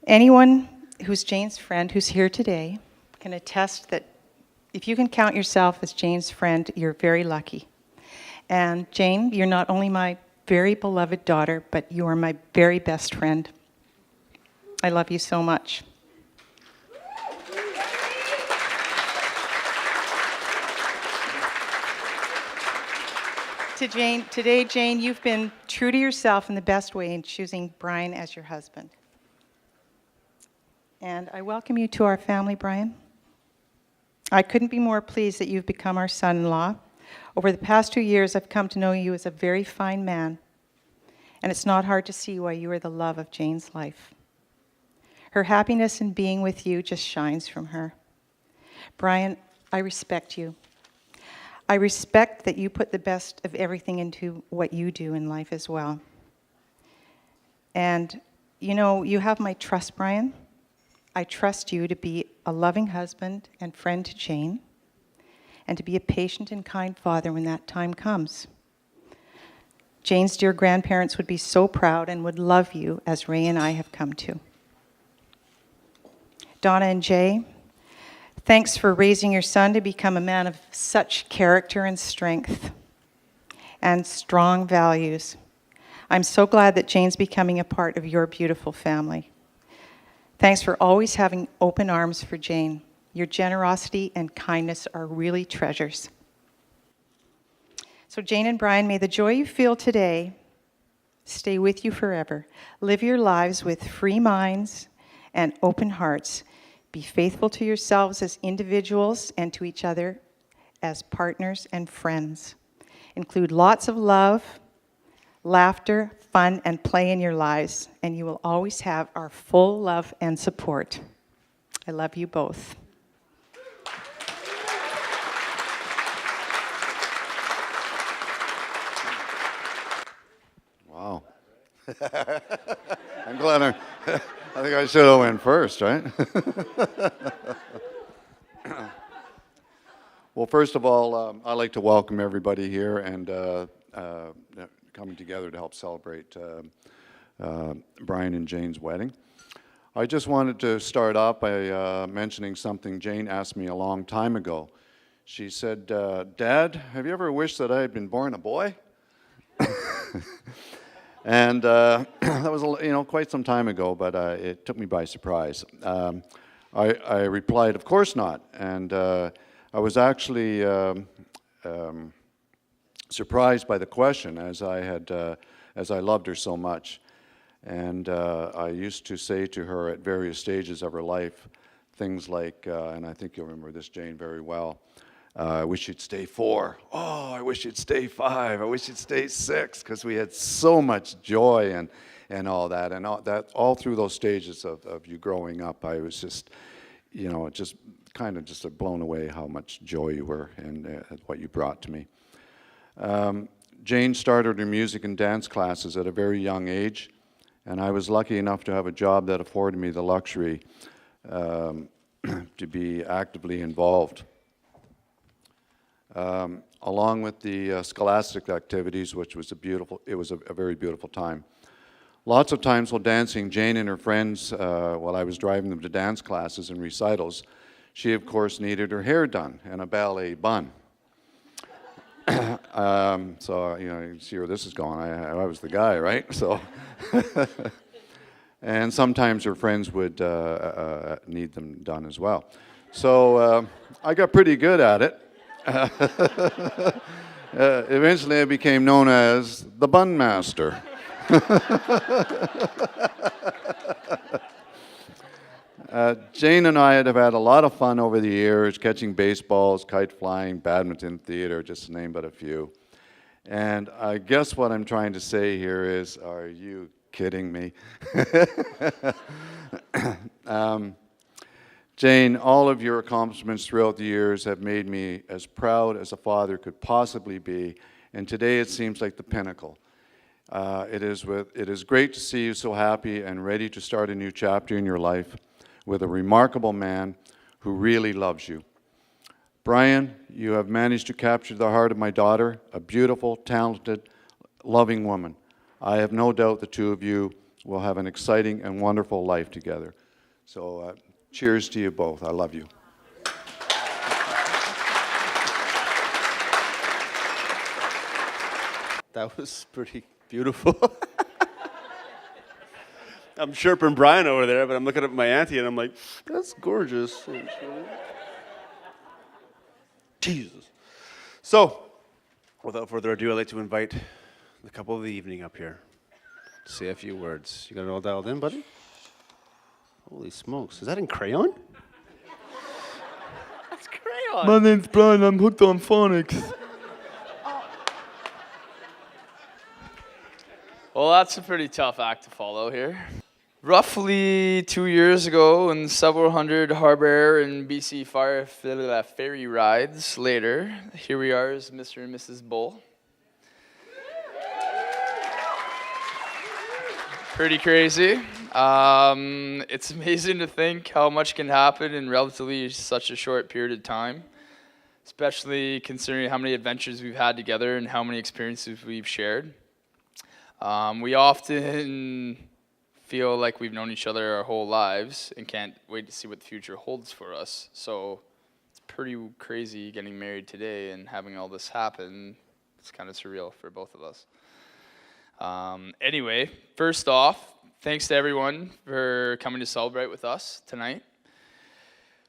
J: Anyone who's Jane's friend who's here today can attest that if you can count yourself as Jane's friend, you're very lucky. And Jane, you're not only my very beloved daughter, but you are my very best friend. I love you so much. Today, Jane, you've been true to yourself in the best way in choosing Brian as your husband. And I welcome you to our family, Brian. I couldn't be more pleased that you've become our son-in-law. Over the past 2 years, I've come to know you as a very fine man, and it's not hard to see why you are the love of Jane's life. Her happiness in being with you just shines from her. Brian, I respect you. I respect that you put the best of everything into what you do in life as well. And, you know, you have my trust, Brian. I trust you to be a loving husband and friend to Jane, and to be a patient and kind father when that time comes. Jane's dear grandparents would be so proud and would love you as Ray and I have come to. Donna and Jay, thanks for raising your son to become a man of such character and strength. and strong values. I'm so glad that Jane's becoming a part of your beautiful family. Thanks for always having open arms for Jane. Your generosity and kindness are really treasures. So Jane and Brian, may the joy you feel today stay with you forever. Live your lives with free minds and open hearts. Be faithful to yourselves as individuals and to each other as partners and friends. Include lots of love, laughter, fun, and play in your lives, and you will always have our full love and support. I love you both.
K: Wow. I'm glad I think I should have went first, right? Well, first of all, I'd like to welcome everybody here and coming together to help celebrate Brian and Jane's wedding. I just wanted to start off by mentioning something Jane asked me a long time ago. She said, "Dad, have you ever wished that I had been born a boy?" And that was quite some time ago, but it took me by surprise. I replied, "Of course not," and I was actually surprised by the question, as I loved her so much, and I used to say to her at various stages of her life things like, and I think you'll remember this, Jane, very well. I wish you'd stay 4. Oh, I wish you'd stay 5. I wish you'd stay 6, because we had so much joy and all that. And all through those stages of you growing up, I was just, just kind of just blown away how much joy you were and what you brought to me. Jane started her music and dance classes at a very young age, and I was lucky enough to have a job that afforded me the luxury to be actively involved. Along with the scholastic activities, which was it was a very beautiful time. Lots of times while dancing, Jane and her friends, while I was driving them to dance classes and recitals, she of course needed her hair done and a ballet bun. So you see where this is going. I was the guy, right? So, and sometimes her friends would need them done as well. So I got pretty good at it. Eventually I became known as the Bun Master. Jane and I have had a lot of fun over the years, catching baseballs, kite flying, badminton, theater, just to name but a few. And I guess what I'm trying to say here is, are you kidding me? Jane, all of your accomplishments throughout the years have made me as proud as a father could possibly be, and today it seems like the pinnacle. It is great to see you so happy and ready to start a new chapter in your life with a remarkable man who really loves you. Brian, you have managed to capture the heart of my daughter, a beautiful, talented, loving woman. I have no doubt the two of you will have an exciting and wonderful life together. So cheers to you both. I love you.
A: That was pretty beautiful. I'm chirping Brian over there, but I'm looking at my auntie and I'm like, that's gorgeous. Jesus. So, without further ado, I'd like to invite the couple of the evening up here to say a few words. You got it all dialed in, buddy? Holy smokes. Is that in crayon? That's crayon.
L: My name's Brian. I'm hooked on phonics.
G: Well, that's a pretty tough act to follow here. Roughly 2 years ago, and several hundred Harbor and BC ferry rides later, here we are as Mr. and Mrs. Bull. Pretty crazy. It's amazing to think how much can happen in relatively such a short period of time, especially considering how many adventures we've had together and how many experiences we've shared. We often feel like we've known each other our whole lives and can't wait to see what the future holds for us. So it's pretty crazy getting married today and having all this happen It's kind of surreal for both of us. Anyway, first off, thanks to everyone for coming to celebrate with us tonight.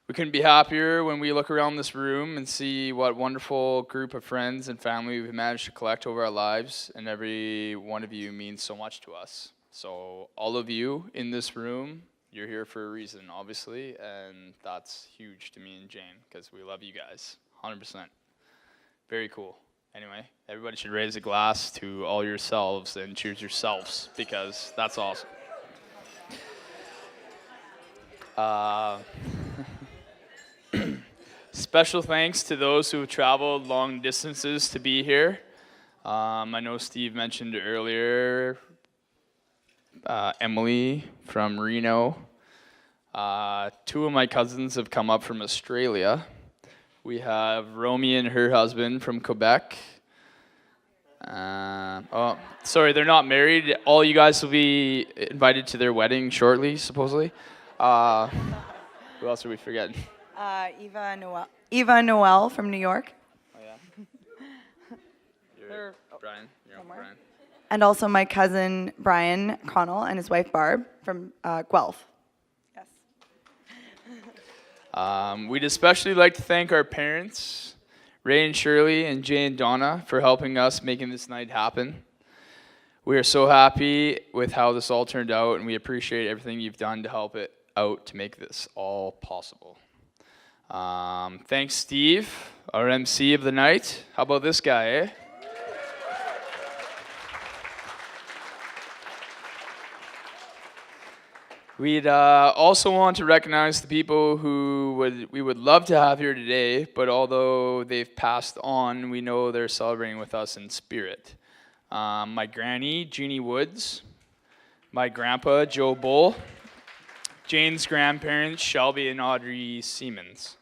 G: We couldn't be happier when we look around this room and see what wonderful group of friends and family we've managed to collect over our lives, and every one of you means so much to us. So all of you in this room, you're here for a reason, obviously, and that's huge to me and Jane, because we love you guys, 100%. Very cool. Anyway, everybody should raise a glass to all yourselves and cheers yourselves, because that's awesome. Special thanks to those who have traveled long distances to be here. I know Steve mentioned earlier, Emily from Reno. 2 of my cousins have come up from Australia. We have Romy and her husband from Quebec. Oh, sorry, they're not married. All you guys will be invited to their wedding shortly, supposedly. Who else are we forgetting?
M: Eva Noel from New York.
G: Oh, yeah. You're Brian. You're Uncle Brian.
M: And also my cousin Brian Connell and his wife Barb from Guelph. Yes.
G: We'd especially like to thank our parents, Ray and Shirley and Jay and Donna, for helping us making this night happen. We are so happy with how this all turned out, and we appreciate everything you've done to help it out to make this all possible. Thanks, Steve, our MC of the night. How about this guy, eh? We'd also want to recognize the people who we would love to have here today, but although they've passed on, we know they're celebrating with us in spirit. My granny, Jeannie Woods, my grandpa, Joe Bull, Jane's grandparents, Shelby and Audrey Siemens.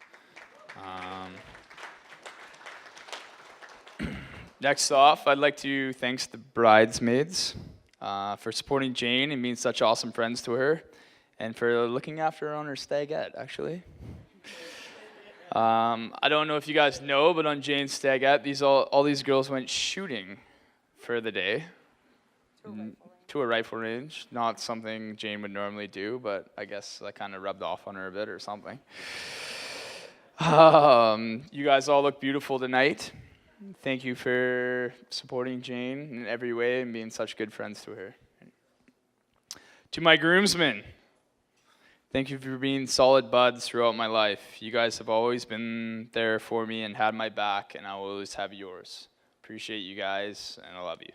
G: Next off, I'd like to thank the bridesmaids for supporting Jane and being such awesome friends to her, and for looking after her on her stagette, actually. I don't know if you guys know, but on Jane's stagette, all these girls went shooting for the day. To a rifle range. Not something Jane would normally do, but I guess that kind of rubbed off on her a bit or something. You guys all look beautiful tonight. Thank you for supporting Jane in every way and being such good friends to her. To my groomsmen, thank you for being solid buds throughout my life. You guys have always been there for me and had my back, and I will always have yours. Appreciate you guys, and I love you.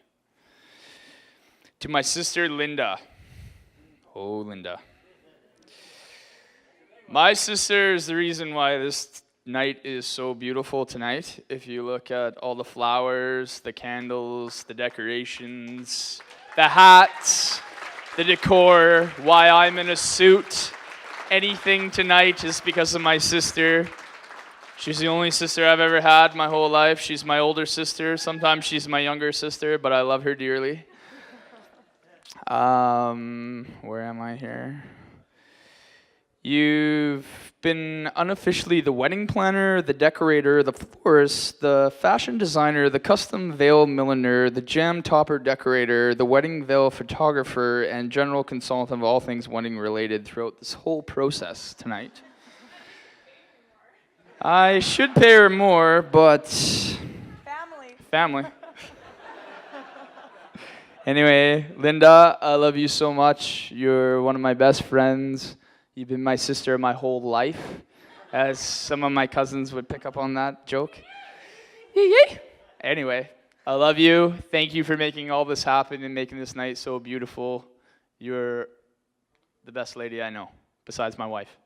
G: To my sister, Linda. Oh, Linda. My sister is the reason why this night is so beautiful tonight. If you look at all the flowers, the candles, the decorations, the hats, the decor, why I'm in a suit, anything tonight is because of my sister. She's the only sister I've ever had my whole life. She's my older sister. Sometimes she's my younger sister, but I love her dearly. Where am I here? You've been unofficially the wedding planner, the decorator, the florist, the fashion designer, the custom veil milliner, the jam topper decorator, the wedding veil photographer, and general consultant of all things wedding related throughout this whole process tonight. I should pay her more, but... Family. Anyway, Linda, I love you so much. You're one of my best friends. You've been my sister my whole life, as some of my cousins would pick up on that joke. Yay! Anyway, I love you. Thank you for making all this happen and making this night so beautiful. You're the best lady I know, besides my wife.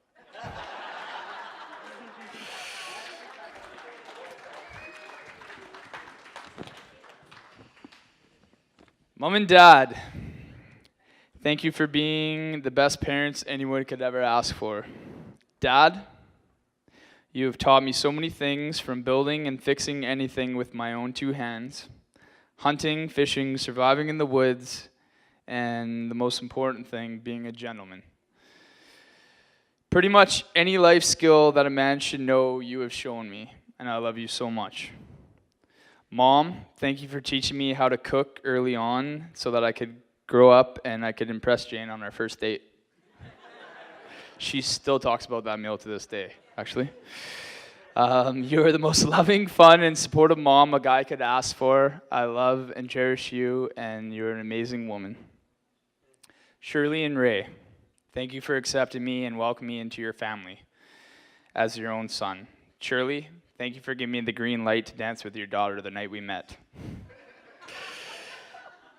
G: Mom and Dad, thank you for being the best parents anyone could ever ask for. Dad, you have taught me so many things, from building and fixing anything with my own 2 hands, hunting, fishing, surviving in the woods, and the most important thing, being a gentleman. Pretty much any life skill that a man should know, you have shown me, and I love you so much. Mom, thank you for teaching me how to cook early on so that I could grow up and I could impress Jane on our first date. She still talks about that meal to this day, actually. You're the most loving, fun, and supportive mom a guy could ask for. I love and cherish you, and you're an amazing woman. Shirley and Ray, thank you for accepting me and welcoming me into your family as your own son. Shirley, thank you for giving me the green light to dance with your daughter the night we met.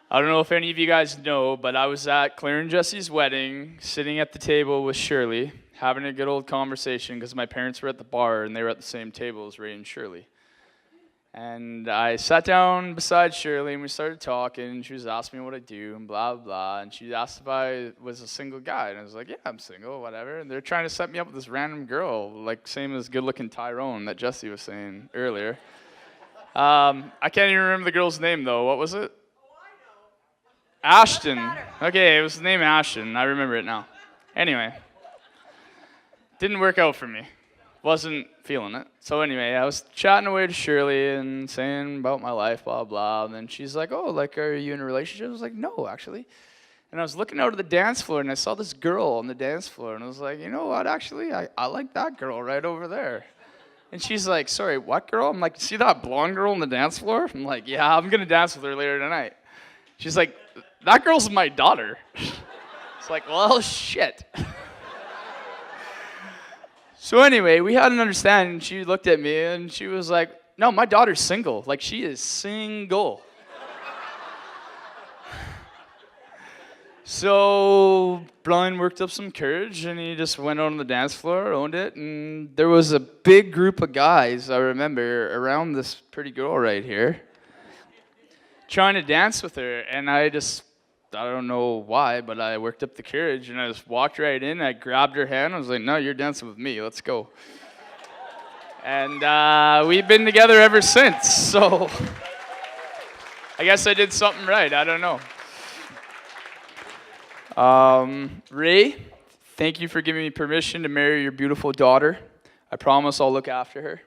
G: I don't know if any of you guys know, but I was at Claire and Jesse's wedding, sitting at the table with Shirley, having a good old conversation because my parents were at the bar and they were at the same table as Ray and Shirley. And I sat down beside Shirley and we started talking. She was asking me what I do and blah, blah. And she asked if I was a single guy. And I was like, yeah, I'm single, whatever. And they're trying to set me up with this random girl, like same as good-looking Tyrone that Jesse was saying earlier. I can't even remember the girl's name, though. What was it? Ashton. Okay, it was the name Ashton. I remember it now. Anyway, didn't work out for me. Wasn't feeling it. So anyway, I was chatting away to Shirley and saying about my life, blah, blah. And then she's like, oh, like, are you in a relationship? I was like, no, actually. And I was looking out at the dance floor, and I saw this girl on the dance floor. And I was like, you know what, actually, I like that girl right over there. And she's like, sorry, what girl? I'm like, see that blonde girl on the dance floor? I'm like, yeah, I'm going to dance with her later tonight. She's like, that girl's my daughter. It's like, well, shit. So anyway, we had an understanding. She looked at me and she was like, no, my daughter's single. Like, she is single. So Brian worked up some courage and he just went on the dance floor, owned it, and there was a big group of guys, I remember, around this pretty girl right here, trying to dance with her, and I don't know why, but I worked up the courage, and I just walked right in, I grabbed her hand, I was like, no, you're dancing with me, let's go. And we've been together ever since, so I guess I did something right, I don't know. Ray, thank you for giving me permission to marry your beautiful daughter. I promise I'll look after her.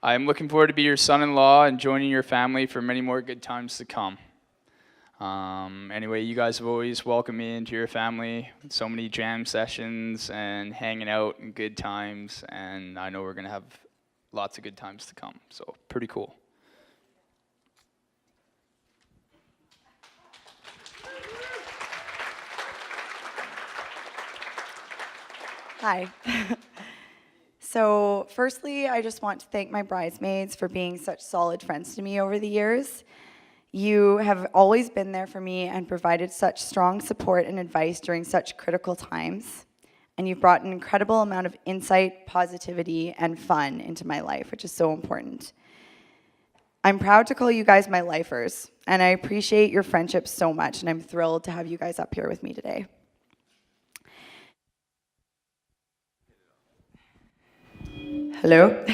G: I am looking forward to be your son-in-law and joining your family for many more good times to come. Anyway, you guys have always welcomed me into your family, so many jam sessions and hanging out and good times, and I know we're going to have lots of good times to come, so pretty cool.
M: Hi. So firstly, I just want to thank my bridesmaids for being such solid friends to me over the years. You have always been there for me and provided such strong support and advice during such critical times. And you've brought an incredible amount of insight, positivity, and fun into my life, which is so important. I'm proud to call you guys my lifers, and I appreciate your friendship so much, and I'm thrilled to have you guys up here with me today. Hello.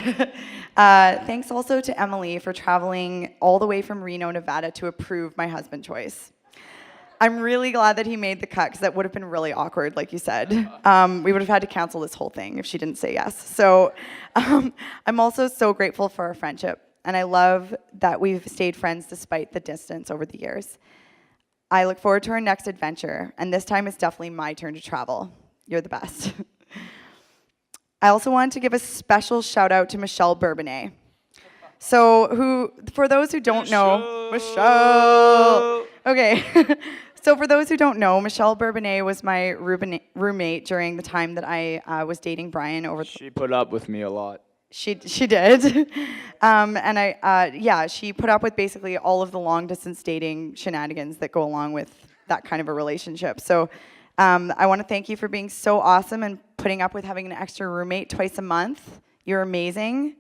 M: Thanks also to Emily for traveling all the way from Reno, Nevada to approve my husband choice. I'm really glad that he made the cut because that would have been really awkward, like you said. We would have had to cancel this whole thing if she didn't say yes. So I'm also so grateful for our friendship, and I love that we've stayed friends despite the distance over the years. I look forward to our next adventure, and this time it's definitely my turn to travel. You're the best. I also want to give a special shout out to Michelle Bourbonnais. So for those who don't know, Michelle. Okay. So for those who don't know, Michelle Bourbonnais was my roommate during the time that I was dating Brian over.
G: She put up with me a lot.
M: She did. And she put up with basically all of the long distance dating shenanigans that go along with that kind of a relationship. So I want to thank you for being so awesome and putting up with having an extra roommate twice a month. You're amazing.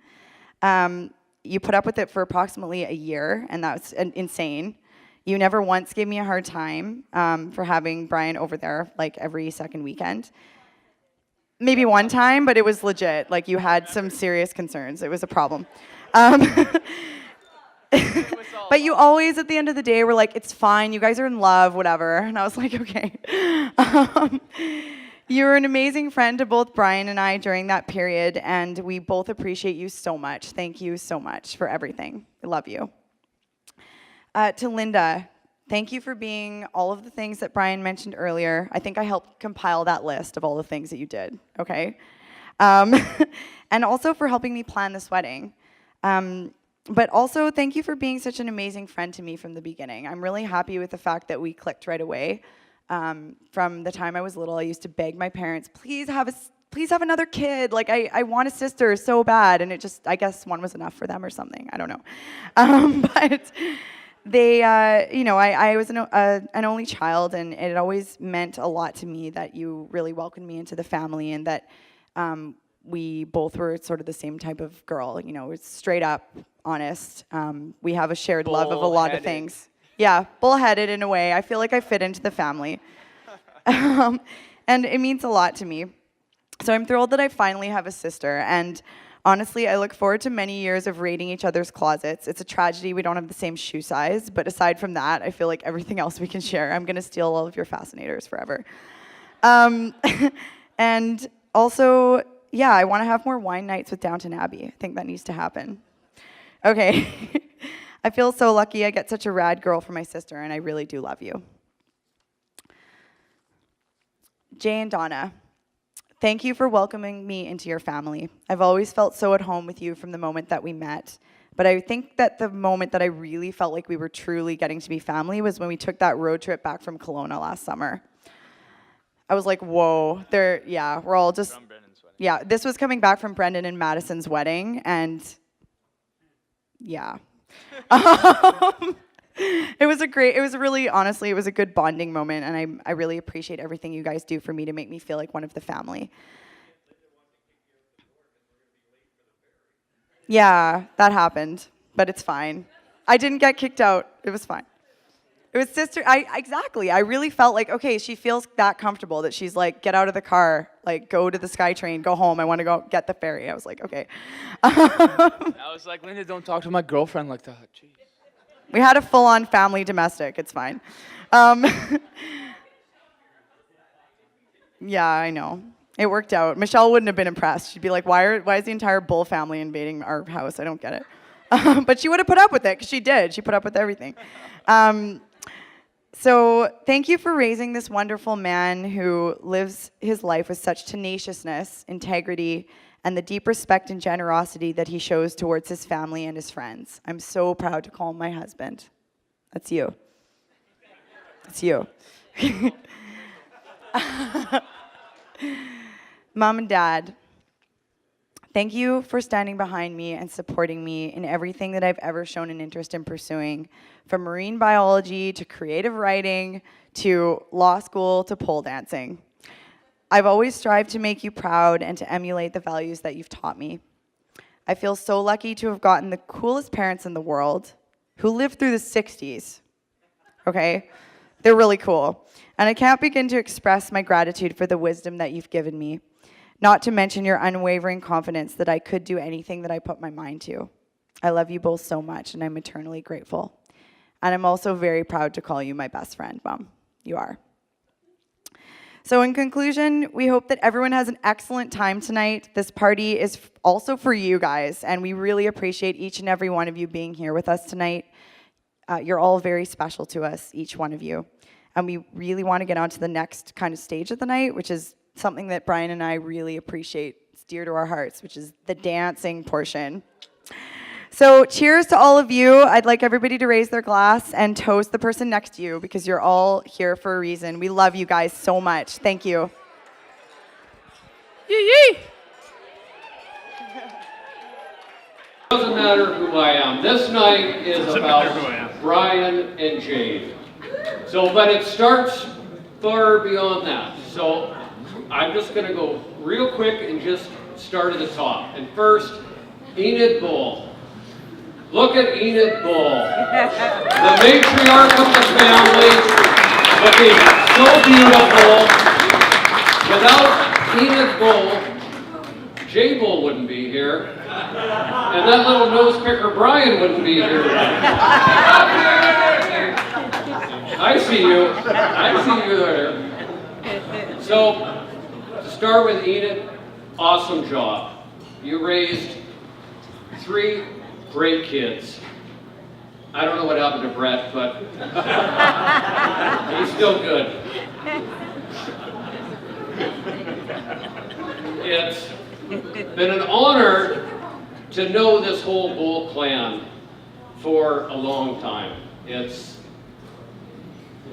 M: You put up with it for approximately a year, and that's insane. You never once gave me a hard time for having Brian over there like every second weekend. Maybe one time, but it was legit. Like, you had some serious concerns. It was a problem. But you always, at the end of the day, were like, it's fine, you guys are in love, whatever. And I was like, okay. You were an amazing friend to both Brian and I during that period, and we both appreciate you so much. Thank you so much for everything. I love you. To Linda, thank you for being all of the things that Brian mentioned earlier. I think I helped compile that list of all the things that you did, okay? And also for helping me plan this wedding. But also, thank you for being such an amazing friend to me from the beginning. I'm really happy with the fact that we clicked right away. From the time I was little, I used to beg my parents, please have another kid. Like, I want a sister so bad. And it just, I guess one was enough for them or something. I don't know. But they, I was an only child, and it always meant a lot to me that you really welcomed me into the family, and that we both were sort of the same type of girl. You know, it's straight up, honest. We have a shared love of a lot of things. Yeah, bullheaded in a way. I feel like I fit into the family. And it means a lot to me. So I'm thrilled that I finally have a sister. And honestly, I look forward to many years of raiding each other's closets. It's a tragedy we don't have the same shoe size. But aside from that, I feel like everything else we can share. I'm going to steal all of your fascinators forever. And also, yeah, I want to have more wine nights with Downton Abbey. I think that needs to happen. Okay. I feel so lucky I get such a rad girl for my sister, and I really do love you. Jay and Donna, thank you for welcoming me into your family. I've always felt so at home with you from the moment that we met, but I think that the moment that I really felt like we were truly getting to be family was when we took that road trip back from Kelowna last summer. I was like, whoa, we're all just, yeah, this was coming back from Brendan and Madison's wedding, and yeah. It was a good bonding moment, and I really appreciate everything you guys do for me to make me feel like one of the family. Yeah, that happened, but it's fine. I didn't get kicked out. It was fine. It was exactly. I really felt like, okay, she feels that comfortable that she's like, get out of the car, like go to the SkyTrain, go home. I want to go get the ferry. I was like, okay.
L: I was like, Linda, don't talk to my girlfriend like that. Jeez.
M: We had a full-on family domestic. It's fine. Yeah, I know. It worked out. Michelle wouldn't have been impressed. She'd be like, why is the entire Bull family invading our house? I don't get it. But she would have put up with it, because she did. She put up with everything. So thank you for raising this wonderful man who lives his life with such tenaciousness, integrity, and the deep respect and generosity that he shows towards his family and his friends. I'm so proud to call him my husband. That's you. That's you. Mom and Dad, thank you for standing behind me and supporting me in everything that I've ever shown an interest in pursuing, from marine biology to creative writing to law school to pole dancing. I've always strived to make you proud and to emulate the values that you've taught me. I feel so lucky to have gotten the coolest parents in the world who lived through the 60s, okay? They're really cool. And I can't begin to express my gratitude for the wisdom that you've given me, not to mention your unwavering confidence that I could do anything that I put my mind to. I love you both so much, and I'm eternally grateful. And I'm also very proud to call you my best friend, Mom. You are. So in conclusion, we hope that everyone has an excellent time tonight. This party is also for you guys, and we really appreciate each and every one of you being here with us tonight. You're all very special to us, each one of you. And we really want to get on to the next kind of stage of the night, which is something that Brian and I really appreciate. It's dear to our hearts, which is the dancing portion. So cheers to all of you. I'd like everybody to raise their glass and toast the person next to you, because you're all here for a reason. We love you guys so much. Thank you. Yee-yee!
N: Doesn't matter who I am. This night is about Brian and Jade. So, but it starts far beyond that. So I'm just going to go real quick and just start at the top. And first, Enid Bull. Look at Enid Bull, the matriarch of the family, looking so beautiful. Without Enid Bull, Jay Bull wouldn't be here, and that little nose picker Brian wouldn't be here. I see you there. So, start with Enid. Awesome job. You raised 3 great kids. I don't know what happened to Brett, but he's still good. It's been an honor to know this whole Bull clan for a long time. It's,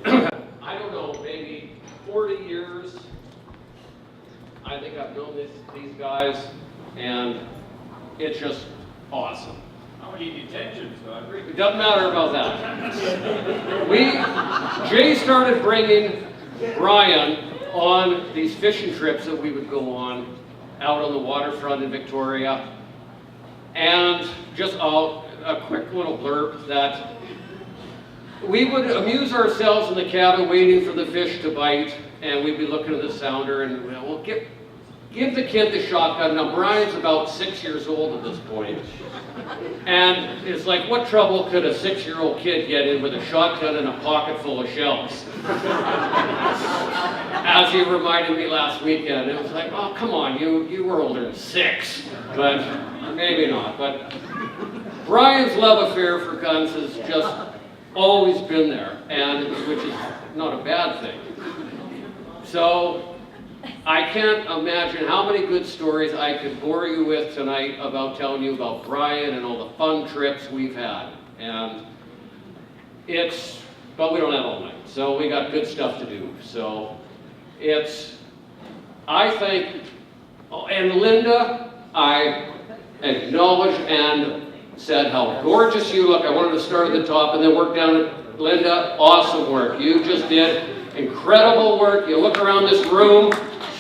N: I don't know, maybe 40 years. I think I've known these guys, and it's just awesome.
O: How many detentions, Audrey?
N: It doesn't matter about that. Jay started bringing Brian on these fishing trips that we would go on out on the waterfront in Victoria. And just a quick little blurb that we would amuse ourselves in the cabin waiting for the fish to bite, and we'd be looking at the sounder and we'll give the kid the shotgun. Now Brian's about 6 years old at this point. And it's like, what trouble could a 6-year-old kid get in with a shotgun and a pocket full of shells? As he reminded me last weekend, it was like, oh, come on, you were older than 6. But maybe not. But Brian's love affair for guns has just always been there, and which is not a bad thing. So I can't imagine how many good stories I could bore you with tonight about telling you about Brian and all the fun trips we've had. And but we don't have all night, so we got good stuff to do. So I think, and Linda, I acknowledged and said how gorgeous you look. I wanted to start at the top and then work down at Linda. Awesome work. You just did incredible work. You look around this room.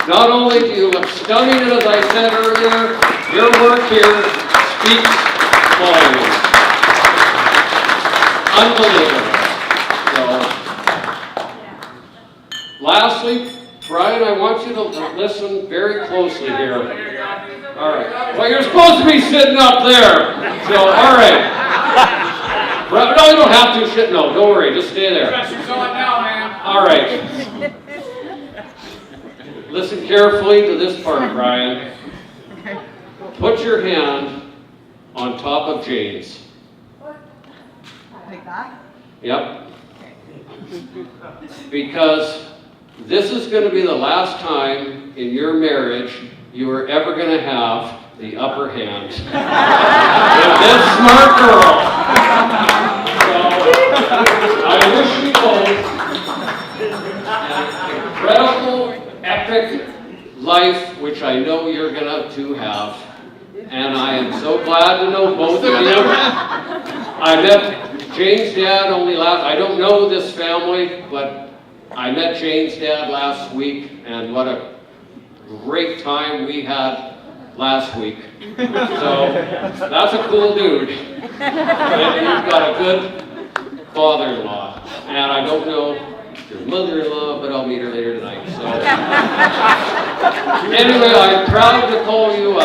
N: Not only do you look stunning, and as I said earlier, your work here speaks volumes. Unbelievable. So, lastly, Brian, I want you to listen very closely here. All right. Well, you're supposed to be sitting up there. So, all right. No, you don't have to. No, don't worry. Just stay there.
O: Pressure's on now, man.
N: All right. Listen carefully to this part, Brian. Put your hand on top of Jane's.
M: Like that?
N: Yep. Because this is going to be the last time in your marriage you are ever going to have the upper hand with this smart girl. So, I wish you both an incredible, epic life, which I know you're going to have. And I am so glad to know both of you. I met Jane's dad only I don't know this family, but I met Jane's dad last week, and what a great time we had last week. So that's a cool dude. And you've got a good father-in-law. And I don't know your mother-in-law, but I'll meet her later tonight. So anyway, I'm proud to call you